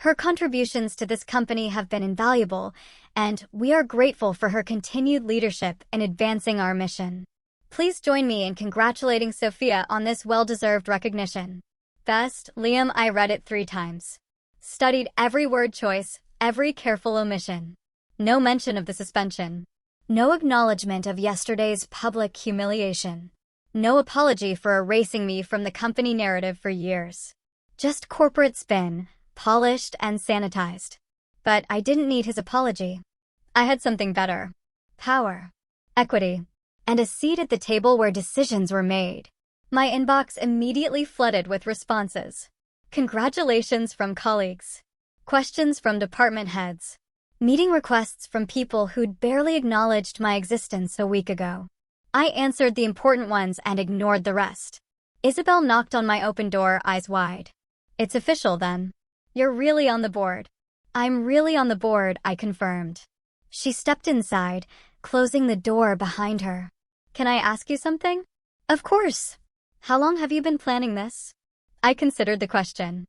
Her contributions to this company have been invaluable, and we are grateful for her continued leadership in advancing our mission. Please join me in congratulating Sophia on this well-deserved recognition. Best, Liam. I read it 3 times. Studied every word choice, every careful omission. No mention of the suspension. No acknowledgement of yesterday's public humiliation. No apology for erasing me from the company narrative for years. Just corporate spin, polished and sanitized. But I didn't need his apology. I had something better. Power. Equity. And a seat at the table where decisions were made. My inbox immediately flooded with responses. Congratulations from colleagues. Questions from department heads. Meeting requests from people who'd barely acknowledged my existence a week ago. I answered the important ones and ignored the rest. Isabel knocked on my open door, eyes wide. It's official then. You're really on the board. I'm really on the board, I confirmed. She stepped inside, closing the door behind her. Can I ask you something? Of course. How long have you been planning this? I considered the question.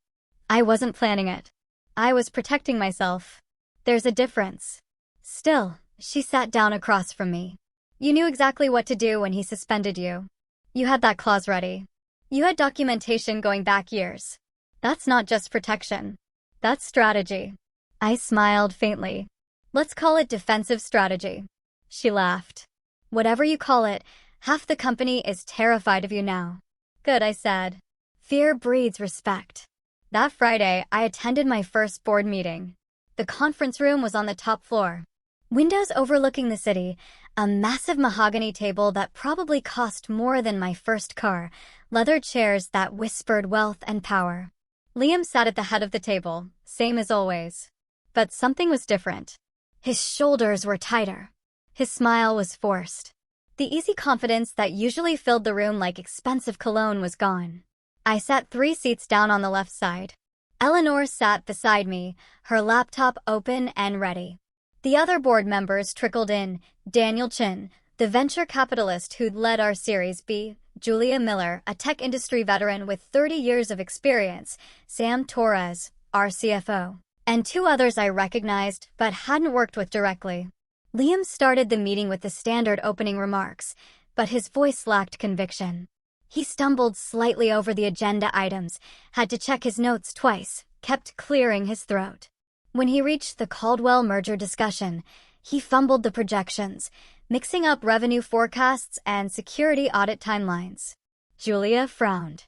I wasn't planning it. I was protecting myself. There's a difference. Still, she sat down across from me. You knew exactly what to do when he suspended you. You had that clause ready. You had documentation going back years. That's not just protection. That's strategy. I smiled faintly. Let's call it defensive strategy. She laughed. Whatever you call it, half the company is terrified of you now. Good, I said. Fear breeds respect. That Friday, I attended my first board meeting. The conference room was on the top floor. Windows overlooking the city, a massive mahogany table that probably cost more than my first car, leather chairs that whispered wealth and power. Liam sat at the head of the table, same as always. But something was different. His shoulders were tighter. His smile was forced. The easy confidence that usually filled the room like expensive cologne was gone. I sat 3 seats down on the left side. Eleanor sat beside me, her laptop open and ready. The other board members trickled in: Daniel Chin, the venture capitalist who'd led our Series B, Julia Miller, a tech industry veteran with 30 years of experience, Sam Torres, our CFO, and 2 others I recognized but hadn't worked with directly. Liam started the meeting with the standard opening remarks, but his voice lacked conviction. He stumbled slightly over the agenda items, had to check his notes twice, kept clearing his throat. When he reached the Caldwell merger discussion, he fumbled the projections, mixing up revenue forecasts and security audit timelines. Julia frowned.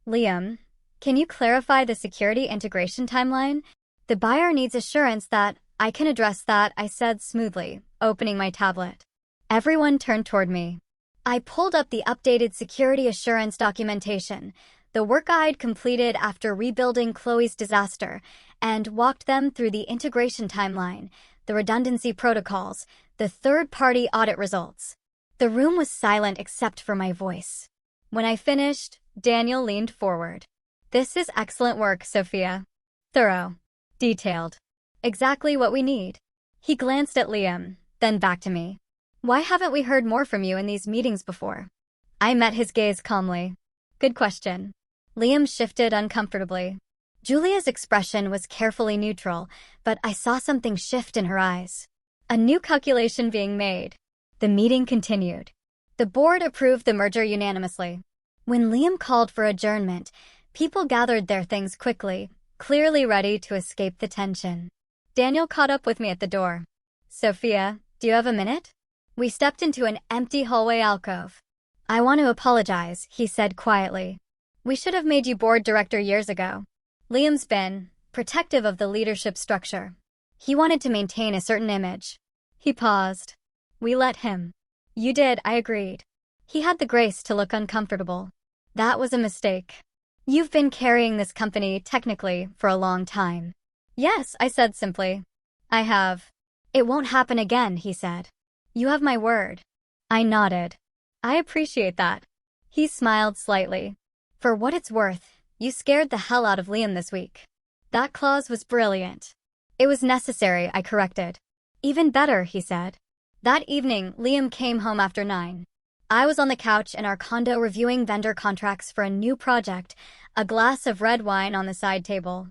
Liam, can you clarify the security integration timeline? The buyer needs assurance that I can address that, I said smoothly, opening my tablet. Everyone turned toward me. I pulled up the updated security assurance documentation, the work I'd completed after rebuilding Chloe's disaster, and walked them through the integration timeline, the redundancy protocols, the third-party audit results. The room was silent except for my voice. When I finished, Daniel leaned forward. This is excellent work, Sophia. Thorough. Detailed. Exactly what we need. He glanced at Liam, then back to me. Why haven't we heard more from you in these meetings before? I met his gaze calmly. Good question. Liam shifted uncomfortably. Julia's expression was carefully neutral, but I saw something shift in her eyes. A new calculation being made. The meeting continued. The board approved the merger unanimously. When Liam called for adjournment, people gathered their things quickly, clearly ready to escape the tension. Daniel caught up with me at the door. Sophia, do you have a minute? We stepped into an empty hallway alcove. I want to apologize, he said quietly. We should have made you board director years ago. Liam's been protective of the leadership structure. He wanted to maintain a certain image. He paused. We let him. You did, I agreed. He had the grace to look uncomfortable. That was a mistake. You've been carrying this company, technically, for a long time. Yes, I said simply. I have. It won't happen again, he said. You have my word. I nodded. I appreciate that. He smiled slightly. For what it's worth, you scared the hell out of Liam this week. That clause was brilliant. It was necessary, I corrected. Even better, he said. That evening, Liam came home after 9. I was on the couch in our condo reviewing vendor contracts for a new project, a glass of red wine on the side table.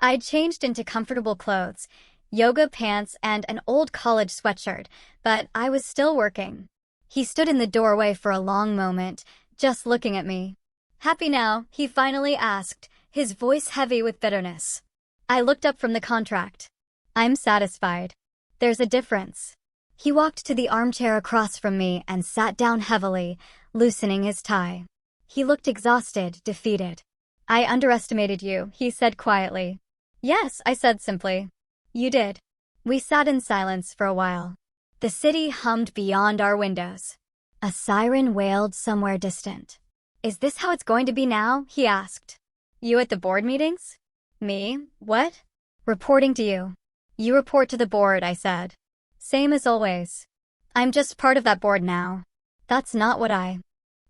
I'd changed into comfortable clothes, yoga pants and an old college sweatshirt, but I was still working. He stood in the doorway for a long moment, just looking at me. "Happy now?" he finally asked, his voice heavy with bitterness. I looked up from the contract. "I'm satisfied. There's a difference." He walked to the armchair across from me and sat down heavily, loosening his tie. He looked exhausted, defeated. "I underestimated you," he said quietly. "Yes," I said simply. "You did." We sat in silence for a while. The city hummed beyond our windows. A siren wailed somewhere distant. "Is this how it's going to be now?" he asked. "You at the board meetings?" "Me? What?" "Reporting to you." "You report to the board," I said. "Same as always." "I'm just part of that board now." "That's not what I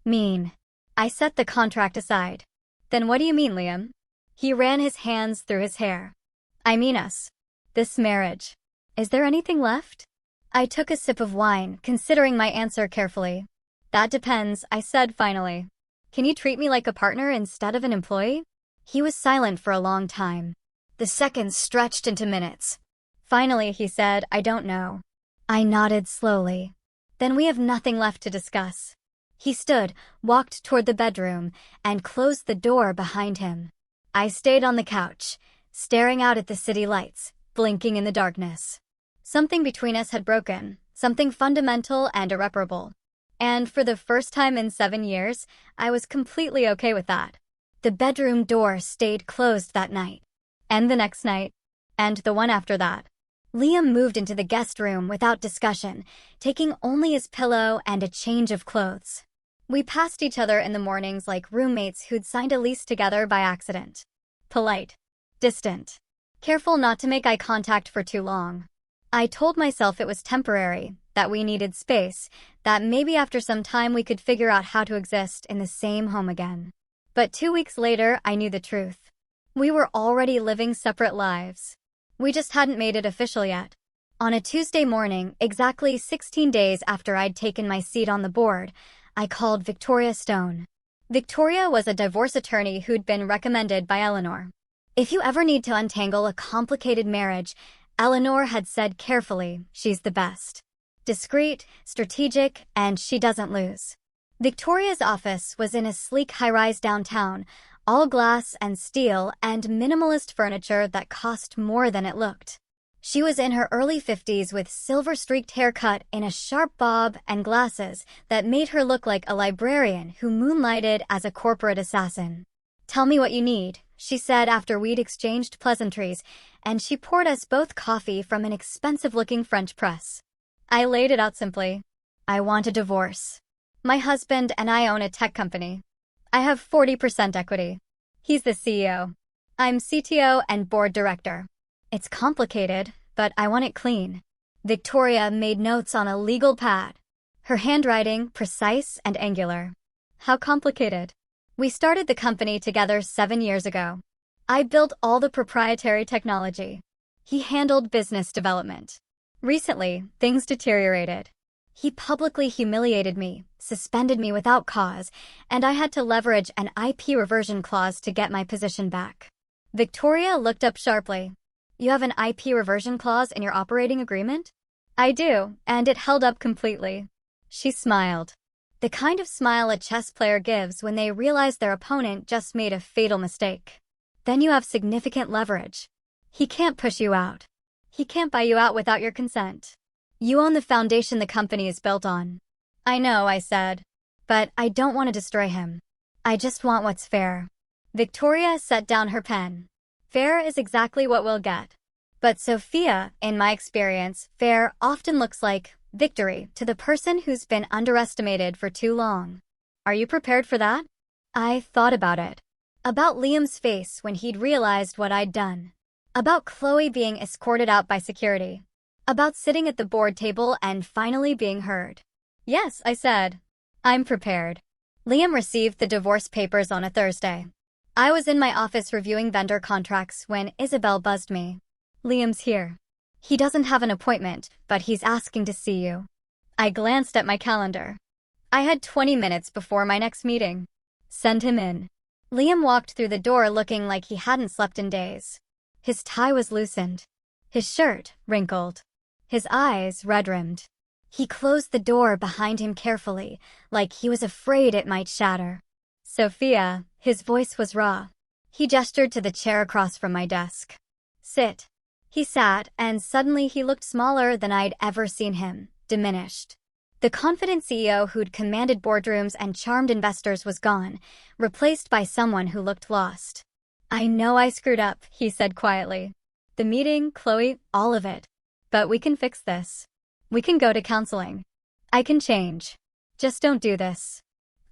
mean." I set the contract aside. "Then what do you mean, Liam?" He ran his hands through his hair. "I mean us. This marriage. Is there anything left?" I took a sip of wine, considering my answer carefully. "That depends," I said finally. "Can you treat me like a partner instead of an employee?" He was silent for a long time. The seconds stretched into minutes. Finally, he said, "I don't know." I nodded slowly. "Then we have nothing left to discuss." He stood, walked toward the bedroom, and closed the door behind him. I stayed on the couch, staring out at the city lights, blinking in the darkness. Something between us had broken, something fundamental and irreparable. And for the first time in 7 years, I was completely okay with that. The bedroom door stayed closed that night. And the next night. And the one after that. Liam moved into the guest room without discussion, taking only his pillow and a change of clothes. We passed each other in the mornings like roommates who'd signed a lease together by accident. Polite. Distant. Careful not to make eye contact for too long. I told myself it was temporary, that we needed space, that maybe after some time we could figure out how to exist in the same home again. But 2 weeks later, I knew the truth. We were already living separate lives. We just hadn't made it official yet. On a Tuesday morning, exactly 16 days after I'd taken my seat on the board, I called Victoria Stone. Victoria was a divorce attorney who'd been recommended by Eleanor. "If you ever need to untangle a complicated marriage," Eleanor had said carefully, "she's the best. Discreet, strategic, and she doesn't lose." Victoria's office was in a sleek high-rise downtown, all glass and steel and minimalist furniture that cost more than it looked. She was in her early 50s with silver-streaked haircut in a sharp bob and glasses that made her look like a librarian who moonlighted as a corporate assassin. "Tell me what you need," she said after we'd exchanged pleasantries, and she poured us both coffee from an expensive-looking French press. I laid it out simply. "I want a divorce. My husband and I own a tech company. I have 40% equity. He's the CEO. I'm CTO and board director. It's complicated, but I want it clean." Victoria made notes on a legal pad, her handwriting precise and angular. "How complicated?" "We started the company together 7 years ago. I built all the proprietary technology. He handled business development. Recently, things deteriorated. He publicly humiliated me, suspended me without cause, and I had to leverage an IP reversion clause to get my position back." Victoria looked up sharply. "You have an IP reversion clause in your operating agreement?" "I do, and it held up completely." She smiled. The kind of smile a chess player gives when they realize their opponent just made a fatal mistake. "Then you have significant leverage. He can't push you out. He can't buy you out without your consent. You own the foundation the company is built on." "I know," I said. "But I don't want to destroy him. I just want what's fair." Victoria set down her pen. "Fair is exactly what we'll get." But Sophia, in my experience, fair often looks like victory to the person who's been underestimated for too long. "Are you prepared for that?" I thought about it. About Liam's face when he'd realized what I'd done. About Chloe being escorted out by security. About sitting at the board table and finally being heard. "Yes," I said. "I'm prepared." Liam received the divorce papers on a Thursday. I was in my office reviewing vendor contracts when Isabel buzzed me. "Liam's here. He doesn't have an appointment, but he's asking to see you." I glanced at my calendar. I had 20 minutes before my next meeting. "Send him in." Liam walked through the door looking like he hadn't slept in days. His tie was loosened. His shirt wrinkled. His eyes red-rimmed. He closed the door behind him carefully, like he was afraid it might shatter. Sophia, his voice was raw. He gestured to the chair across from my desk. Sit. He sat, and suddenly he looked smaller than I'd ever seen him, diminished. The confident CEO who'd commanded boardrooms and charmed investors was gone, replaced by someone who looked lost. I know I screwed up, he said quietly. The meeting, Chloe, all of it. But we can fix this. We can go to counseling. I can change. Just don't do this.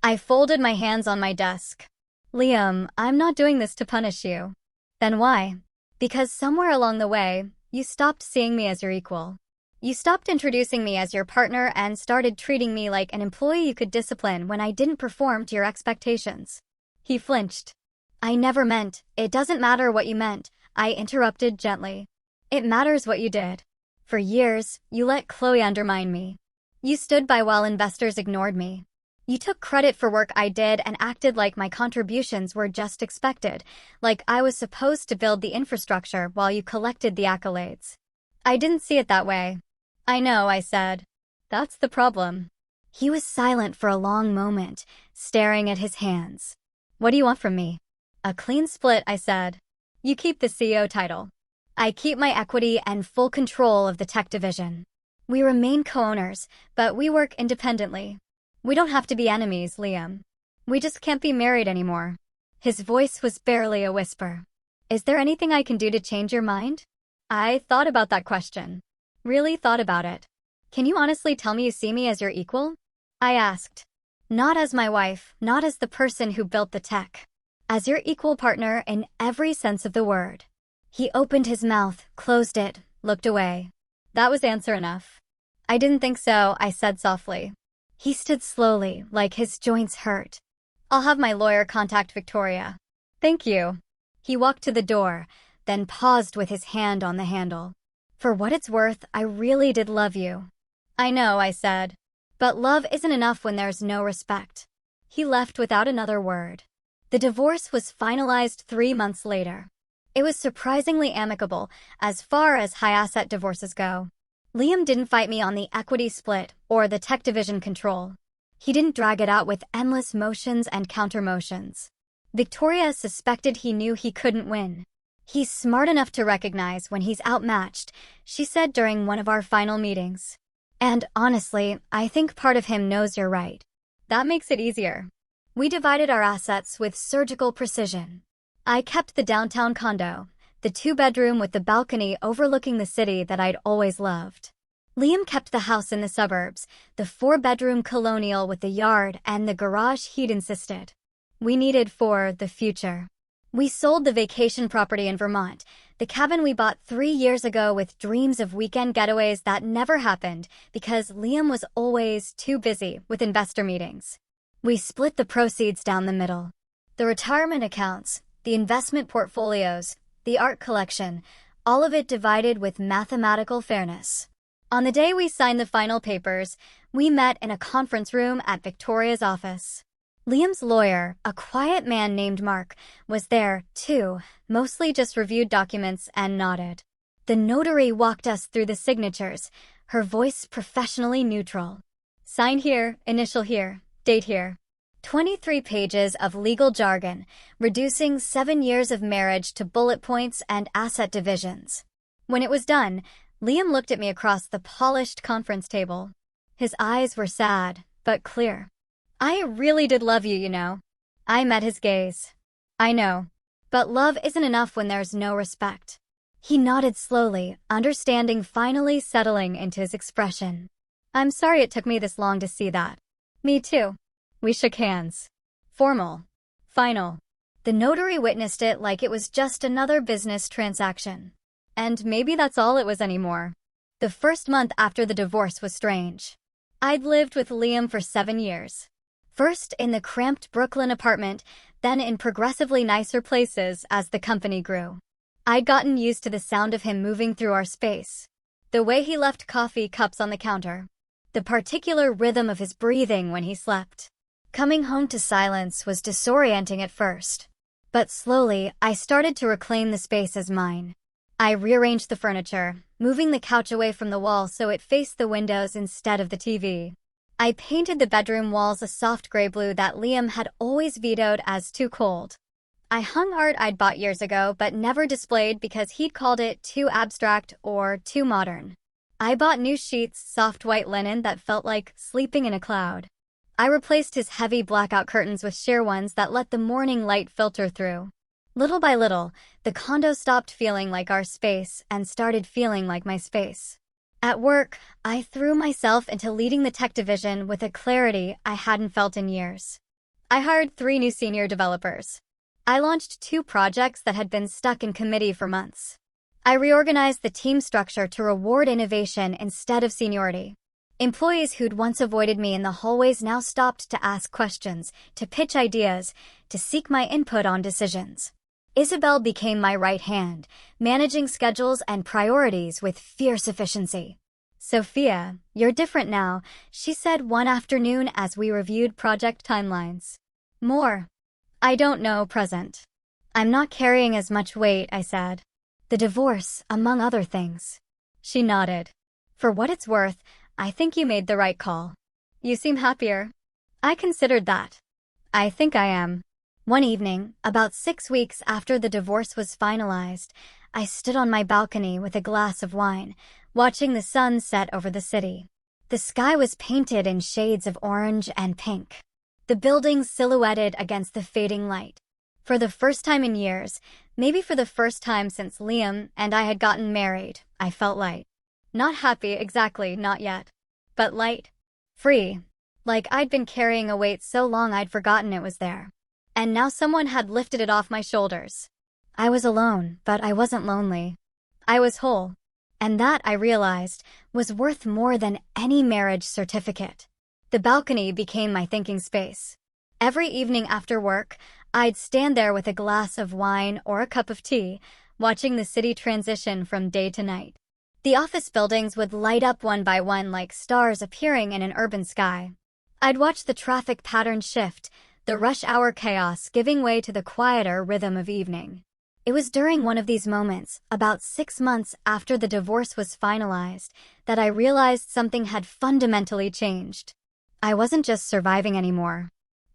I folded my hands on my desk. Liam, I'm not doing this to punish you. Then why? Because somewhere along the way, you stopped seeing me as your equal. You stopped introducing me as your partner and started treating me like an employee you could discipline when I didn't perform to your expectations. He flinched. I never meant, it doesn't matter what you meant, I interrupted gently. It matters what you did. For years, you let Chloe undermine me. You stood by while investors ignored me. You took credit for work I did and acted like my contributions were just expected, like I was supposed to build the infrastructure while you collected the accolades. I didn't see it that way. I know, I said. That's the problem. He was silent for a long moment, staring at his hands. What do you want from me? A clean split, I said. You keep the CEO title. I keep my equity and full control of the tech division. We remain co-owners, but we work independently. We don't have to be enemies, Liam. We just can't be married anymore. His voice was barely a whisper. Is there anything I can do to change your mind? I thought about that question. Really thought about it. Can you honestly tell me you see me as your equal? I asked. Not as my wife, not as the person who built the tech. As your equal partner in every sense of the word. He opened his mouth, closed it, looked away. That was answer enough. I didn't think so, I said softly. He stood slowly, like his joints hurt. I'll have my lawyer contact Victoria. Thank you. He walked to the door, then paused with his hand on the handle. For what it's worth, I really did love you. I know, I said. But love isn't enough when there's no respect. He left without another word. The divorce was finalized 3 months later. It was surprisingly amicable, as far as high-asset divorces go. Liam didn't fight me on the equity split or the tech division control. He didn't drag it out with endless motions and counter-motions. Victoria suspected he knew he couldn't win. He's smart enough to recognize when he's outmatched, she said during one of our final meetings. And honestly, I think part of him knows you're right. That makes it easier. We divided our assets with surgical precision. I kept the downtown condo, the 2-bedroom with the balcony overlooking the city that I'd always loved. Liam kept the house in the suburbs, the 4-bedroom colonial with the yard and the garage he'd insisted we needed for the future. We sold the vacation property in Vermont, the cabin we bought 3 years ago with dreams of weekend getaways that never happened because Liam was always too busy with investor meetings. We split the proceeds down the middle. The retirement accounts, the investment portfolios, the art collection, all of it divided with mathematical fairness. On the day we signed the final papers, we met in a conference room at Victoria's office. Liam's lawyer, a quiet man named Mark, was there, too, mostly just reviewed documents and nodded. The notary walked us through the signatures, her voice professionally neutral. Sign here, initial here, date here. 23 pages of legal jargon, reducing 7 years of marriage to bullet points and asset divisions. When it was done, Liam looked at me across the polished conference table. His eyes were sad, but clear. I really did love you, you know. I met his gaze. I know. But love isn't enough when there's no respect. He nodded slowly, understanding finally settling into his expression. I'm sorry it took me this long to see that. Me too. We shook hands. Formal. Final. The notary witnessed it like it was just another business transaction. And maybe that's all it was anymore. The first month after the divorce was strange. I'd lived with Liam for 7 years. First in the cramped Brooklyn apartment, then in progressively nicer places as the company grew. I'd gotten used to the sound of him moving through our space. The way he left coffee cups on the counter. The particular rhythm of his breathing when he slept. Coming home to silence was disorienting at first. But slowly, I started to reclaim the space as mine. I rearranged the furniture, moving the couch away from the wall so it faced the windows instead of the TV. I painted the bedroom walls a soft gray blue that Liam had always vetoed as too cold. I hung art I'd bought years ago but never displayed because he'd called it too abstract or too modern. I bought new sheets, soft white linen that felt like sleeping in a cloud. I replaced his heavy blackout curtains with sheer ones that let the morning light filter through. Little by little, the condo stopped feeling like our space and started feeling like my space. At work, I threw myself into leading the tech division with a clarity I hadn't felt in years. I hired 3 new senior developers. I launched 2 projects that had been stuck in committee for months. I reorganized the team structure to reward innovation instead of seniority. Employees who'd once avoided me in the hallways now stopped to ask questions, to pitch ideas, to seek my input on decisions. Isabel became my right hand, managing schedules and priorities with fierce efficiency. "Sophia, you're different now," she said one afternoon as we reviewed project timelines. "More. I don't know, present. I'm not carrying as much weight," I said. "The divorce, among other things." She nodded. "For what it's worth, I think you made the right call. You seem happier." I considered that. "I think I am." One evening, about 6 weeks after the divorce was finalized, I stood on my balcony with a glass of wine, watching the sun set over the city. The sky was painted in shades of orange and pink. The buildings silhouetted against the fading light. For the first time in years, maybe for the first time since Liam and I had gotten married, I felt light. Not happy exactly, not yet. But light. Free. Like I'd been carrying a weight so long I'd forgotten it was there. And now someone had lifted it off my shoulders. I was alone, but I wasn't lonely. I was whole. And that, I realized, was worth more than any marriage certificate. The balcony became my thinking space. Every evening after work, I'd stand there with a glass of wine or a cup of tea, watching the city transition from day to night. The office buildings would light up one by one like stars appearing in an urban sky. I'd watch the traffic pattern shift, the rush hour chaos giving way to the quieter rhythm of evening. It was during one of these moments, about 6 months after the divorce was finalized, that I realized something had fundamentally changed. I wasn't just surviving anymore.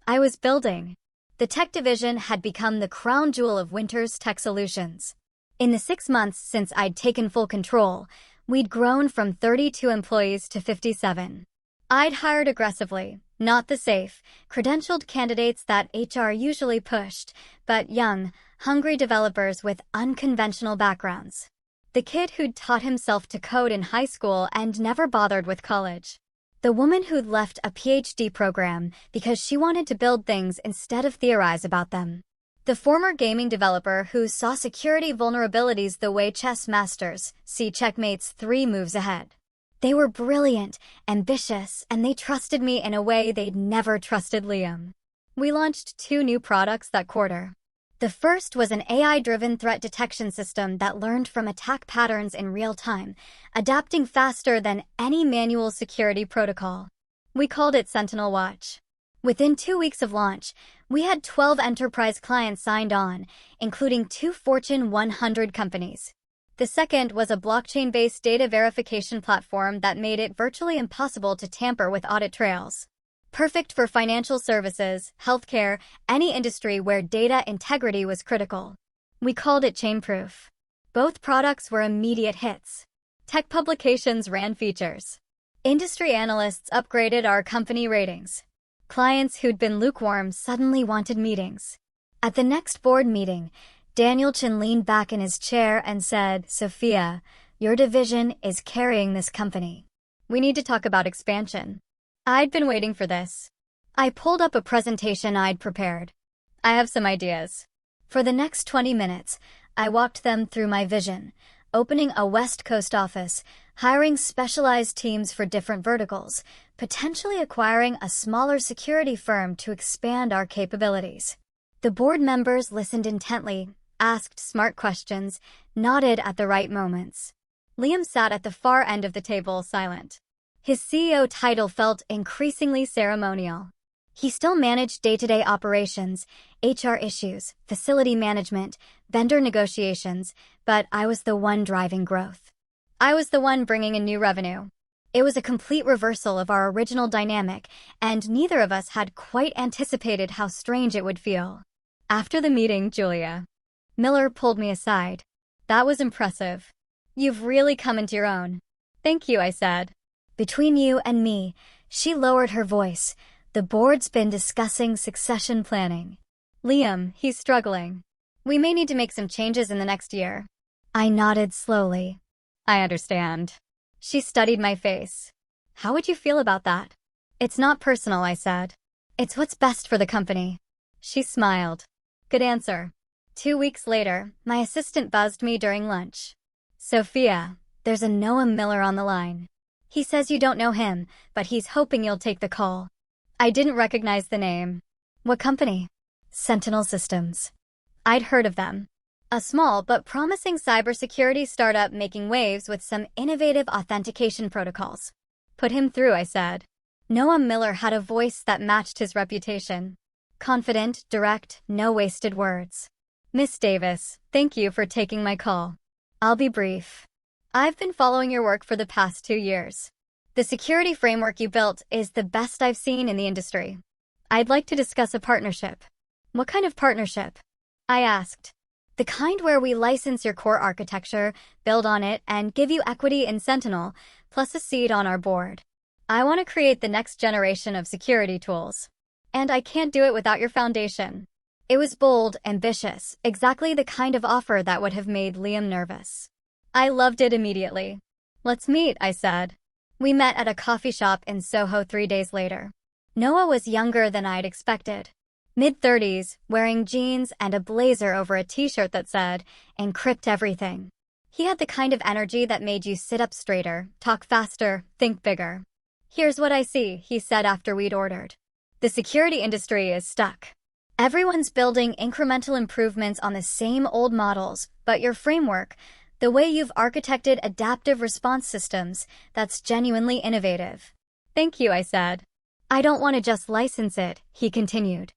I was building. The tech division had become the crown jewel of Winter's Tech Solutions. In the 6 months since I'd taken full control, we'd grown from 32 employees to 57. I'd hired aggressively, not the safe, credentialed candidates that HR usually pushed, but young, hungry developers with unconventional backgrounds. The kid who'd taught himself to code in high school and never bothered with college. The woman who'd left a PhD program because she wanted to build things instead of theorize about them. The former gaming developer who saw security vulnerabilities the way chess masters see checkmates 3 moves ahead. They were brilliant, ambitious, and they trusted me in a way they'd never trusted Liam. We launched 2 new products that quarter. The first was an AI-driven threat detection system that learned from attack patterns in real time, adapting faster than any manual security protocol. We called it Sentinel Watch. Within 2 weeks of launch, we had 12 enterprise clients signed on, including 2 Fortune 100 companies. The second was a blockchain-based data verification platform that made it virtually impossible to tamper with audit trails. Perfect for financial services, healthcare, any industry where data integrity was critical. We called it Chainproof. Both products were immediate hits. Tech publications ran features. Industry analysts upgraded our company ratings. Clients who'd been lukewarm suddenly wanted meetings. At the next board meeting, Daniel Chin leaned back in his chair and said, "Sophia, your division is carrying this company. We need to talk about expansion." I'd been waiting for this. I pulled up a presentation I'd prepared. "I have some ideas." For the next 20 minutes, I walked them through my vision, opening a West Coast office, hiring specialized teams for different verticals, potentially acquiring a smaller security firm to expand our capabilities. The board members listened intently, asked smart questions, nodded at the right moments. Liam sat at the far end of the table, silent. His CEO title felt increasingly ceremonial. He still managed day-to-day operations, HR issues, facility management, vendor negotiations, but I was the one driving growth. I was the one bringing in new revenue. It was a complete reversal of our original dynamic, and neither of us had quite anticipated how strange it would feel. After the meeting, Julia Miller pulled me aside. That was impressive. You've really come into your own. Thank you, I said. Between you and me, she lowered her voice. The board's been discussing succession planning. Liam, he's struggling. We may need to make some changes in the next year. I nodded slowly. I understand. She studied my face. How would you feel about that? It's not personal, I said. It's what's best for the company. She smiled. Good answer. 2 weeks later, my assistant buzzed me during lunch. Sophia, there's a Noah Miller on the line. He says you don't know him, but he's hoping you'll take the call. I didn't recognize the name. What company? Sentinel Systems. I'd heard of them. A small but promising cybersecurity startup making waves with some innovative authentication protocols. Put him through, I said. Noah Miller had a voice that matched his reputation. Confident, direct, no wasted words. Miss Davis, thank you for taking my call. I'll be brief. I've been following your work for the past 2 years. The security framework you built is the best I've seen in the industry. I'd like to discuss a partnership. What kind of partnership? I asked. The kind where we license your core architecture, build on it, and give you equity in Sentinel, plus a seat on our board. I want to create the next generation of security tools. And I can't do it without your foundation. It was bold, ambitious, exactly the kind of offer that would have made Liam nervous. I loved it immediately. Let's meet, I said. We met at a coffee shop in Soho 3 days later. Noah was younger than I'd expected. Mid-30s, wearing jeans and a blazer over a t-shirt that said, "Encrypt everything." He had the kind of energy that made you sit up straighter, talk faster, think bigger. Here's what I see, he said after we'd ordered. The security industry is stuck. Everyone's building incremental improvements on the same old models, but your framework, the way you've architected adaptive response systems, that's genuinely innovative. Thank you, I said. I don't want to just license it, he continued.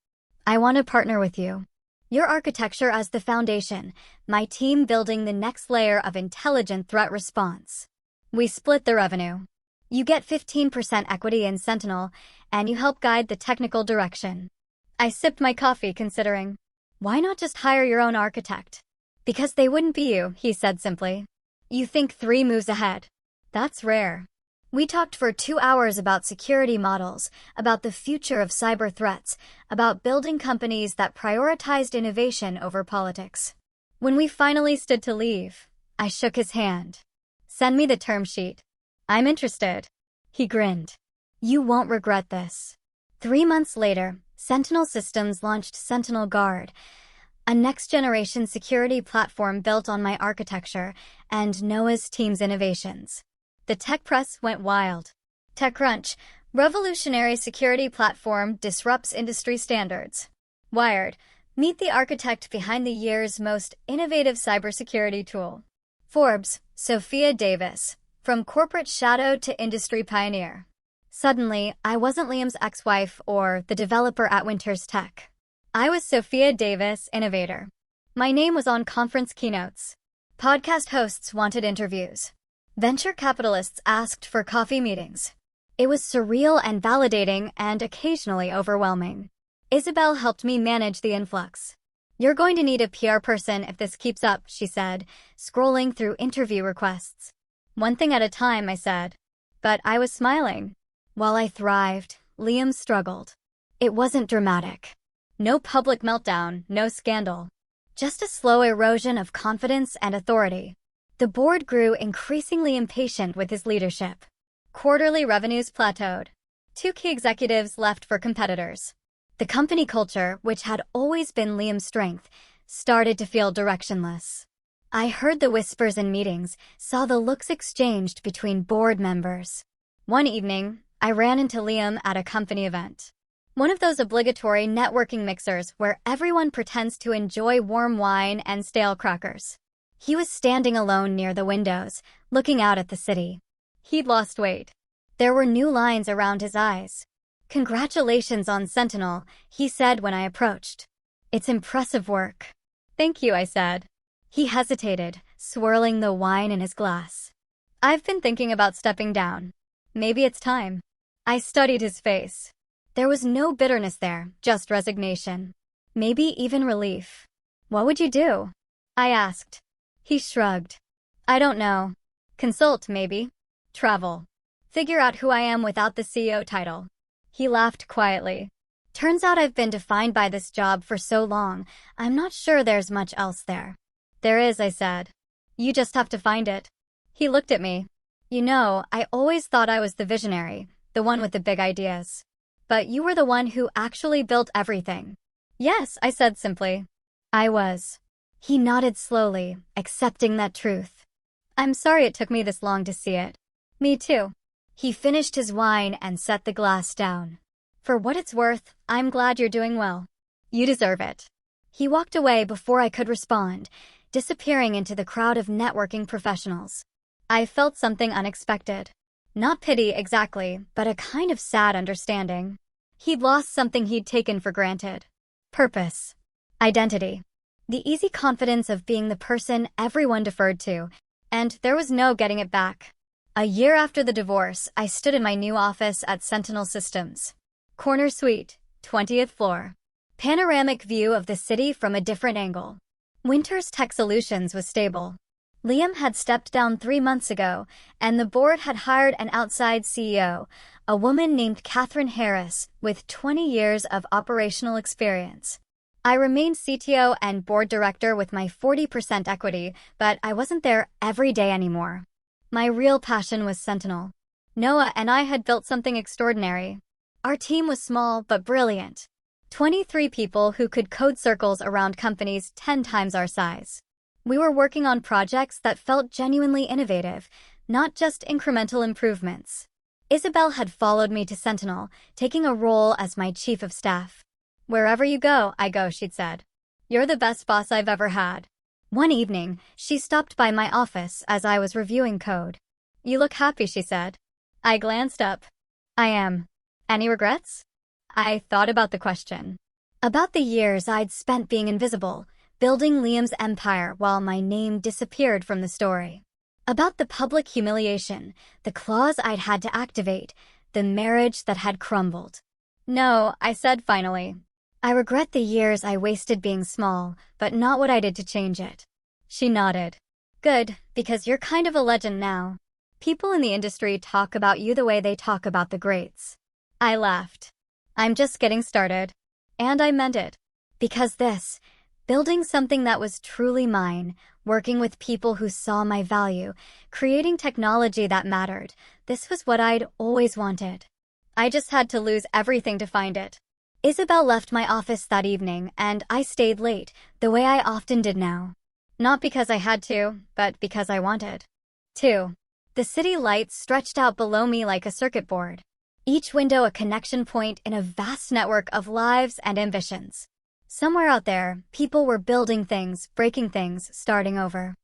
I want to partner with you. Your architecture as the foundation, my team building the next layer of intelligent threat response. We split the revenue. You get 15% equity in Sentinel, and you help guide the technical direction. I sipped my coffee, considering, why not just hire your own architect? Because they wouldn't be you, he said simply. You think 3 moves ahead. That's rare. We talked for 2 hours about security models, about the future of cyber threats, about building companies that prioritized innovation over politics. When we finally stood to leave, I shook his hand. Send me the term sheet. I'm interested. He grinned. You won't regret this. 3 months later, Sentinel Systems launched Sentinel Guard, a next-generation security platform built on my architecture and Noah's team's innovations. The tech press went wild. TechCrunch, revolutionary security platform disrupts industry standards. Wired, meet the architect behind the year's most innovative cybersecurity tool. Forbes, Sophia Davis, from corporate shadow to industry pioneer. Suddenly, I wasn't Liam's ex-wife or the developer at Winters Tech. I was Sophia Davis, innovator. My name was on conference keynotes. Podcast hosts wanted interviews. Venture capitalists asked for coffee meetings. It was surreal and validating and occasionally overwhelming. Isabel helped me manage the influx. You're going to need a PR person if this keeps up, she said, scrolling through interview requests. One thing at a time, I said. But I was smiling. While I thrived, Liam struggled. It wasn't dramatic. No public meltdown, no scandal. Just a slow erosion of confidence and authority. The board grew increasingly impatient with his leadership. Quarterly revenues plateaued. 2 key executives left for competitors. The company culture, which had always been Liam's strength, started to feel directionless. I heard the whispers in meetings, saw the looks exchanged between board members. One evening, I ran into Liam at a company event. One of those obligatory networking mixers where everyone pretends to enjoy warm wine and stale crackers. He was standing alone near the windows, looking out at the city. He'd lost weight. There were new lines around his eyes. "Congratulations on Sentinel," he said when I approached. "It's impressive work." "Thank you," I said. He hesitated, swirling the wine in his glass. "I've been thinking about stepping down. Maybe it's time." I studied his face. There was no bitterness there, just resignation. Maybe even relief. "What would you do?" I asked. He shrugged. "I don't know. Consult, maybe. Travel. Figure out who I am without the CEO title." He laughed quietly. "Turns out I've been defined by this job for so long, I'm not sure there's much else there." "There is," I said. "You just have to find it." He looked at me. "You know, I always thought I was the visionary, the one with the big ideas. But you were the one who actually built everything." "Yes," I said simply. "I was." He nodded slowly, accepting that truth. "I'm sorry it took me this long to see it." "Me too." He finished his wine and set the glass down. "For what it's worth, I'm glad you're doing well. You deserve it." He walked away before I could respond, disappearing into the crowd of networking professionals. I felt something unexpected. Not pity exactly, but a kind of sad understanding. He'd lost something he'd taken for granted. Purpose. Identity. The easy confidence of being the person everyone deferred to, and there was no getting it back. A year after the divorce, I stood in my new office at Sentinel Systems. Corner suite, 20th floor. Panoramic view of the city from a different angle. Winter's Tech Solutions was stable. Liam had stepped down 3 months ago, and the board had hired an outside CEO, a woman named Catherine Harris, with 20 years of operational experience. I remained CTO and board director with my 40% equity, but I wasn't there every day anymore. My real passion was Sentinel. Noah and I had built something extraordinary. Our team was small but brilliant. 23 people who could code circles around companies 10 times our size. We were working on projects that felt genuinely innovative, not just incremental improvements. Isabel had followed me to Sentinel, taking a role as my chief of staff. "Wherever you go, I go," she'd said. "You're the best boss I've ever had." One evening, she stopped by my office as I was reviewing code. "You look happy," she said. I glanced up. "I am. Any regrets?" I thought about the question. About the years I'd spent being invisible, building Liam's empire while my name disappeared from the story. About the public humiliation, the clause I'd had to activate, the marriage that had crumbled. "No," I said finally. "I regret the years I wasted being small, but not what I did to change it." She nodded. "Good, because you're kind of a legend now. People in the industry talk about you the way they talk about the greats." I laughed. "I'm just getting started." And I meant it. Because building something that was truly mine, working with people who saw my value, creating technology that mattered, this was what I'd always wanted. I just had to lose everything to find it. Isabel left my office that evening, and I stayed late, the way I often did now. Not because I had to, but because I wanted. 2. The city lights stretched out below me like a circuit board. Each window a connection point in a vast network of lives and ambitions. Somewhere out there, people were building things, breaking things, starting over.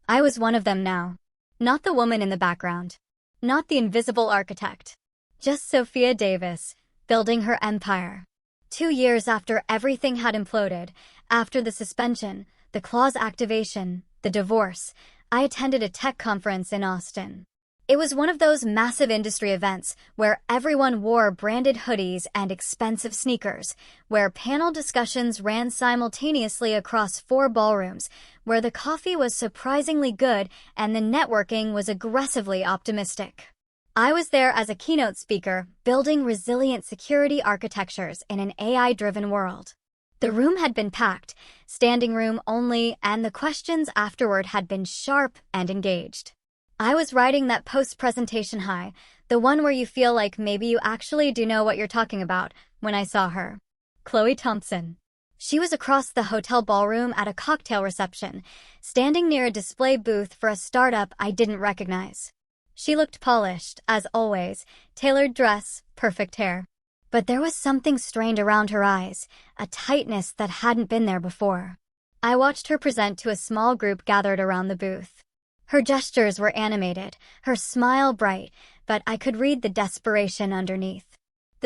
I was one of them now. Not the woman in the background. Not the invisible architect. Just Sophia Davis, building her empire. 2 years after everything had imploded, after the suspension, the clause activation, the divorce, I attended a tech conference in Austin. It was one of those massive industry events where everyone wore branded hoodies and expensive sneakers, where panel discussions ran simultaneously across 4 ballrooms, where the coffee was surprisingly good and the networking was aggressively optimistic. I was there as a keynote speaker, building resilient security architectures in an AI-driven world. The room had been packed, standing room only, and the questions afterward had been sharp and engaged. I was riding that post-presentation high, the one where you feel like maybe you actually do know what you're talking about, when I saw her. Chloe Thompson. She was across the hotel ballroom at a cocktail reception, standing near a display booth for a startup I didn't recognize. She looked polished, as always, tailored dress, perfect hair. But there was something strained around her eyes, a tightness that hadn't been there before. I watched her present to a small group gathered around the booth. Her gestures were animated, her smile bright, but I could read the desperation underneath.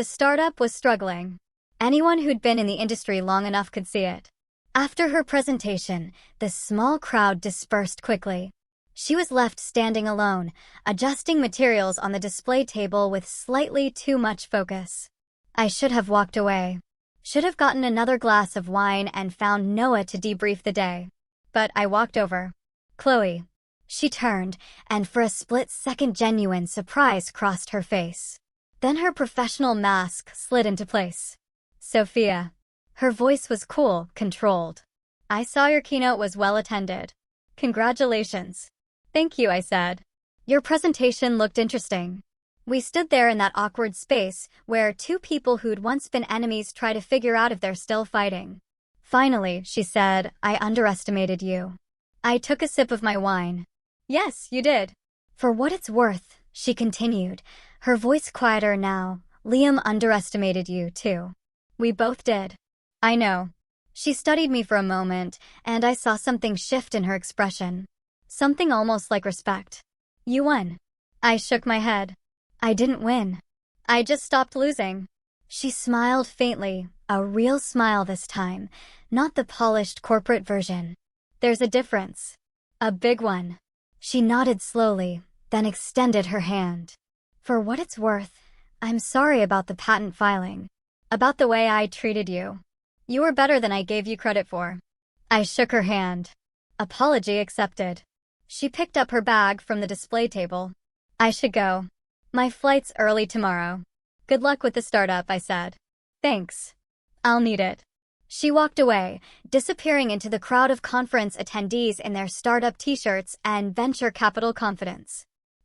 The startup was struggling. Anyone who'd been in the industry long enough could see it. After her presentation, the small crowd dispersed quickly. She was left standing alone, adjusting materials on the display table with slightly too much focus. I should have walked away. Should have gotten another glass of wine and found Noah to debrief the day. But I walked over. Chloe. She turned, and for a split second genuine surprise crossed her face. Then her professional mask slid into place. Sophia. Her voice was cool, controlled. I saw your keynote was well attended. Congratulations. Thank you, I said. Your presentation looked interesting. We stood there in that awkward space where two people who'd once been enemies try to figure out if they're still fighting. Finally, she said, I underestimated you. I took a sip of my wine. Yes, you did. For what it's worth, she continued, her voice quieter now, Liam underestimated you, too. We both did. I know. She studied me for a moment, and I saw something shift in her expression. Something almost like respect. You won. I shook my head. I didn't win. I just stopped losing. She smiled faintly, a real smile this time, not the polished corporate version. There's a difference. A big one. She nodded slowly, then extended her hand. For what it's worth, I'm sorry about the patent filing. About the way I treated you. You were better than I gave you credit for. I shook her hand. Apology accepted. She picked up her bag from the display table. I should go. My flight's early tomorrow. Good luck with the startup, I said. Thanks. I'll need it. She walked away, disappearing into the crowd of conference attendees in their startup t-shirts and venture capital confidence.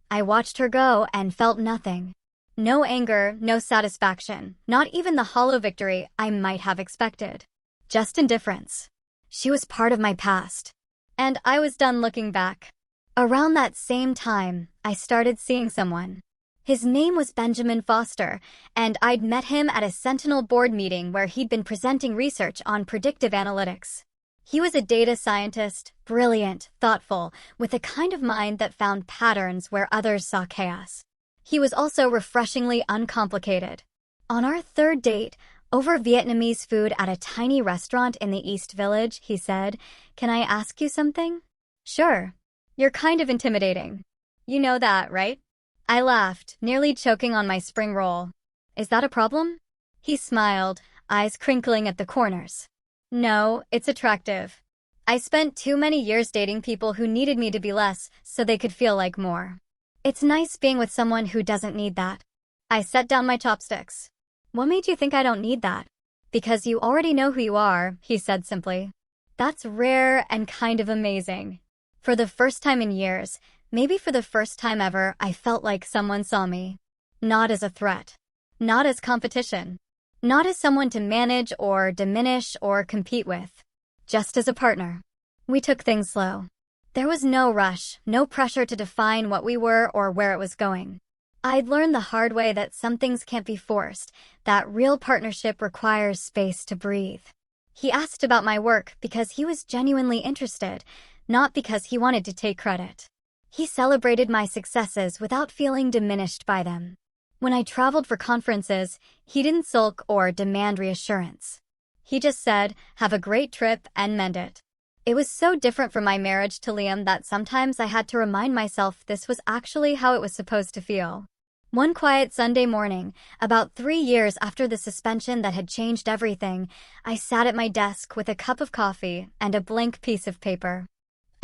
I watched her go and felt nothing. No anger, no satisfaction, not even the hollow victory I might have expected. Just indifference. She was part of my past. And I was done looking back. Around that same time, I started seeing someone. His name was Benjamin Foster, and I'd met him at a Sentinel board meeting where he'd been presenting research on predictive analytics. He was a data scientist, brilliant, thoughtful, with a kind of mind that found patterns where others saw chaos. He was also refreshingly uncomplicated. On our third date, over Vietnamese food at a tiny restaurant in the East Village, he said, "Can I ask you something?" "Sure. You're kind of intimidating. You know that, right?" I laughed, nearly choking on my spring roll. "Is that a problem?" He smiled, eyes crinkling at the corners. "No, it's attractive. I spent too many years dating people who needed me to be less so they could feel like more. It's nice being with someone who doesn't need that." I set down my chopsticks. "What made you think I don't need that?" "Because you already know who you are," he said simply. "That's rare and kind of amazing." For the first time in years, maybe for the first time ever, I felt like someone saw me. Not as a threat. Not as competition. Not as someone to manage or diminish or compete with. Just as a partner. We took things slow. There was no rush, no pressure to define what we were or where it was going. I'd learned the hard way that some things can't be forced, that real partnership requires space to breathe. He asked about my work because he was genuinely interested, not because he wanted to take credit. He celebrated my successes without feeling diminished by them. When I traveled for conferences, he didn't sulk or demand reassurance. He just said, "Have a great trip," and meant it. It was so different from my marriage to Liam that sometimes I had to remind myself this was actually how it was supposed to feel. One quiet Sunday morning, about 3 years after the suspension that had changed everything, I sat at my desk with a cup of coffee and a blank piece of paper.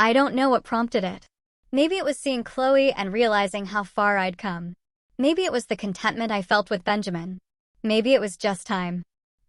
I don't know what prompted it. Maybe it was seeing Chloe and realizing how far I'd come. Maybe it was the contentment I felt with Benjamin. Maybe it was just time.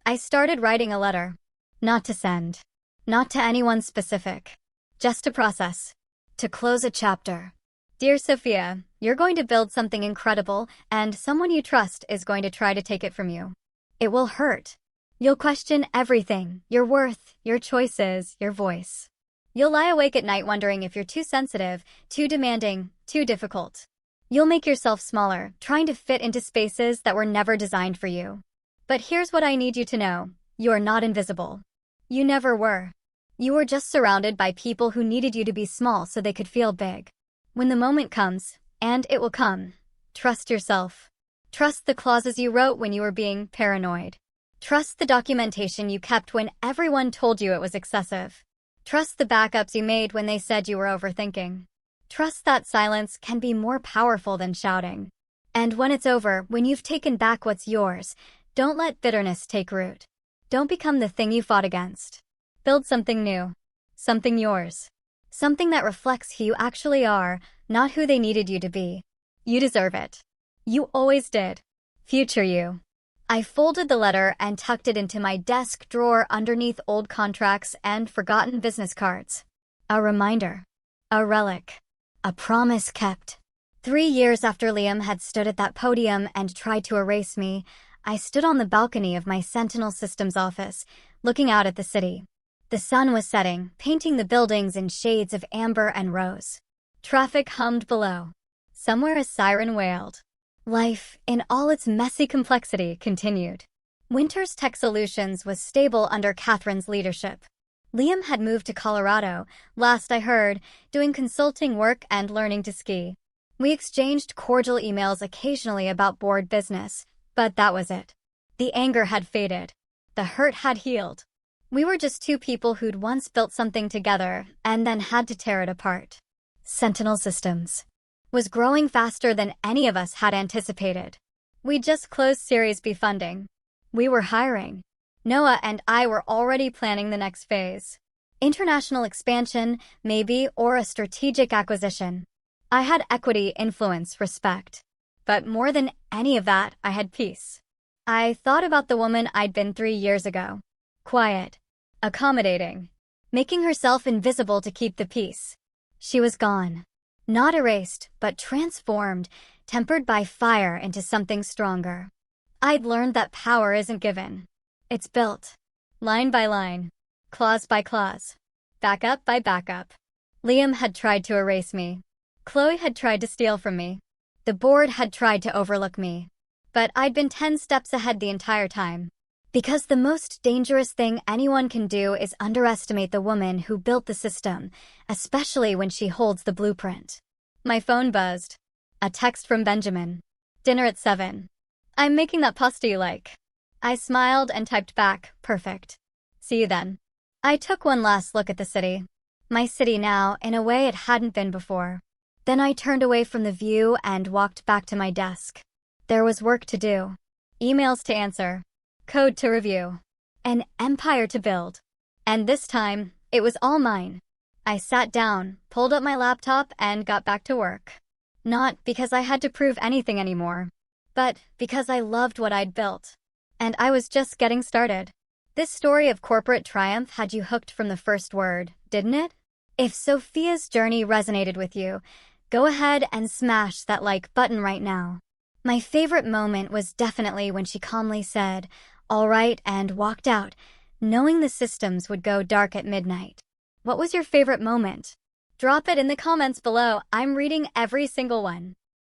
I started writing a letter. Not to send. Not to anyone specific. Just to process. To close a chapter. Dear Sophia, you're going to build something incredible, and someone you trust is going to try to take it from you. It will hurt. You'll question everything, your worth, your choices, your voice. You'll lie awake at night wondering if you're too sensitive, too demanding, too difficult. You'll make yourself smaller, trying to fit into spaces that were never designed for you. But here's what I need you to know. You are not invisible. You never were. You were just surrounded by people who needed you to be small so they could feel big. When the moment comes, and it will come, trust yourself. Trust the clauses you wrote when you were being paranoid. Trust the documentation you kept when everyone told you it was excessive. Trust the backups you made when they said you were overthinking. Trust that silence can be more powerful than shouting. And when it's over, when you've taken back what's yours, don't let bitterness take root. Don't become the thing you fought against. Build something new. Something yours. Something that reflects who you actually are, not who they needed you to be. You deserve it. You always did. Future you. I folded the letter and tucked it into my desk drawer underneath old contracts and forgotten business cards. A reminder. A relic. A promise kept. 3 years after Liam had stood at that podium and tried to erase me, I stood on the balcony of my Sentinel Systems office, looking out at the city. The sun was setting, painting the buildings in shades of amber and rose. Traffic hummed below. Somewhere a siren wailed. Life, in all its messy complexity, continued. Winter's Tech Solutions was stable under Catherine's leadership. Liam had moved to Colorado, last I heard, doing consulting work and learning to ski. We exchanged cordial emails occasionally about board business, but that was it. The anger had faded. The hurt had healed. We were just two people who'd once built something together and then had to tear it apart. Sentinel Systems was growing faster than any of us had anticipated. We'd just closed Series B funding. We were hiring. Noah and I were already planning the next phase. International expansion, maybe, or a strategic acquisition. I had equity, influence, respect. But more than any of that, I had peace. I thought about the woman I'd been 3 years ago. Quiet. Accommodating. Making herself invisible to keep the peace. She was gone. Not erased, but transformed, tempered by fire into something stronger. I'd learned that power isn't given. It's built. Line by line. Clause by clause. Backup by backup. Liam had tried to erase me. Chloe had tried to steal from me. The board had tried to overlook me. But I'd been 10 steps ahead the entire time. Because the most dangerous thing anyone can do is underestimate the woman who built the system, especially when she holds the blueprint. My phone buzzed. A text from Benjamin. Dinner at 7. I'm making that pasta you like. I smiled and typed back, perfect. See you then. I took one last look at the city. My city now, in a way it hadn't been before. Then I turned away from the view and walked back to my desk. There was work to do. Emails to answer. Code to review. An empire to build. And this time, it was all mine. I sat down, pulled up my laptop, and got back to work. Not because I had to prove anything anymore, but because I loved what I'd built. And I was just getting started. This story of corporate triumph had you hooked from the first word, didn't it? If Sophia's journey resonated with you, go ahead and smash that like button right now. My favorite moment was definitely when she calmly said, "All right," and walked out, knowing the systems would go dark at midnight. What was your favorite moment? Drop it in the comments below. I'm reading every single one.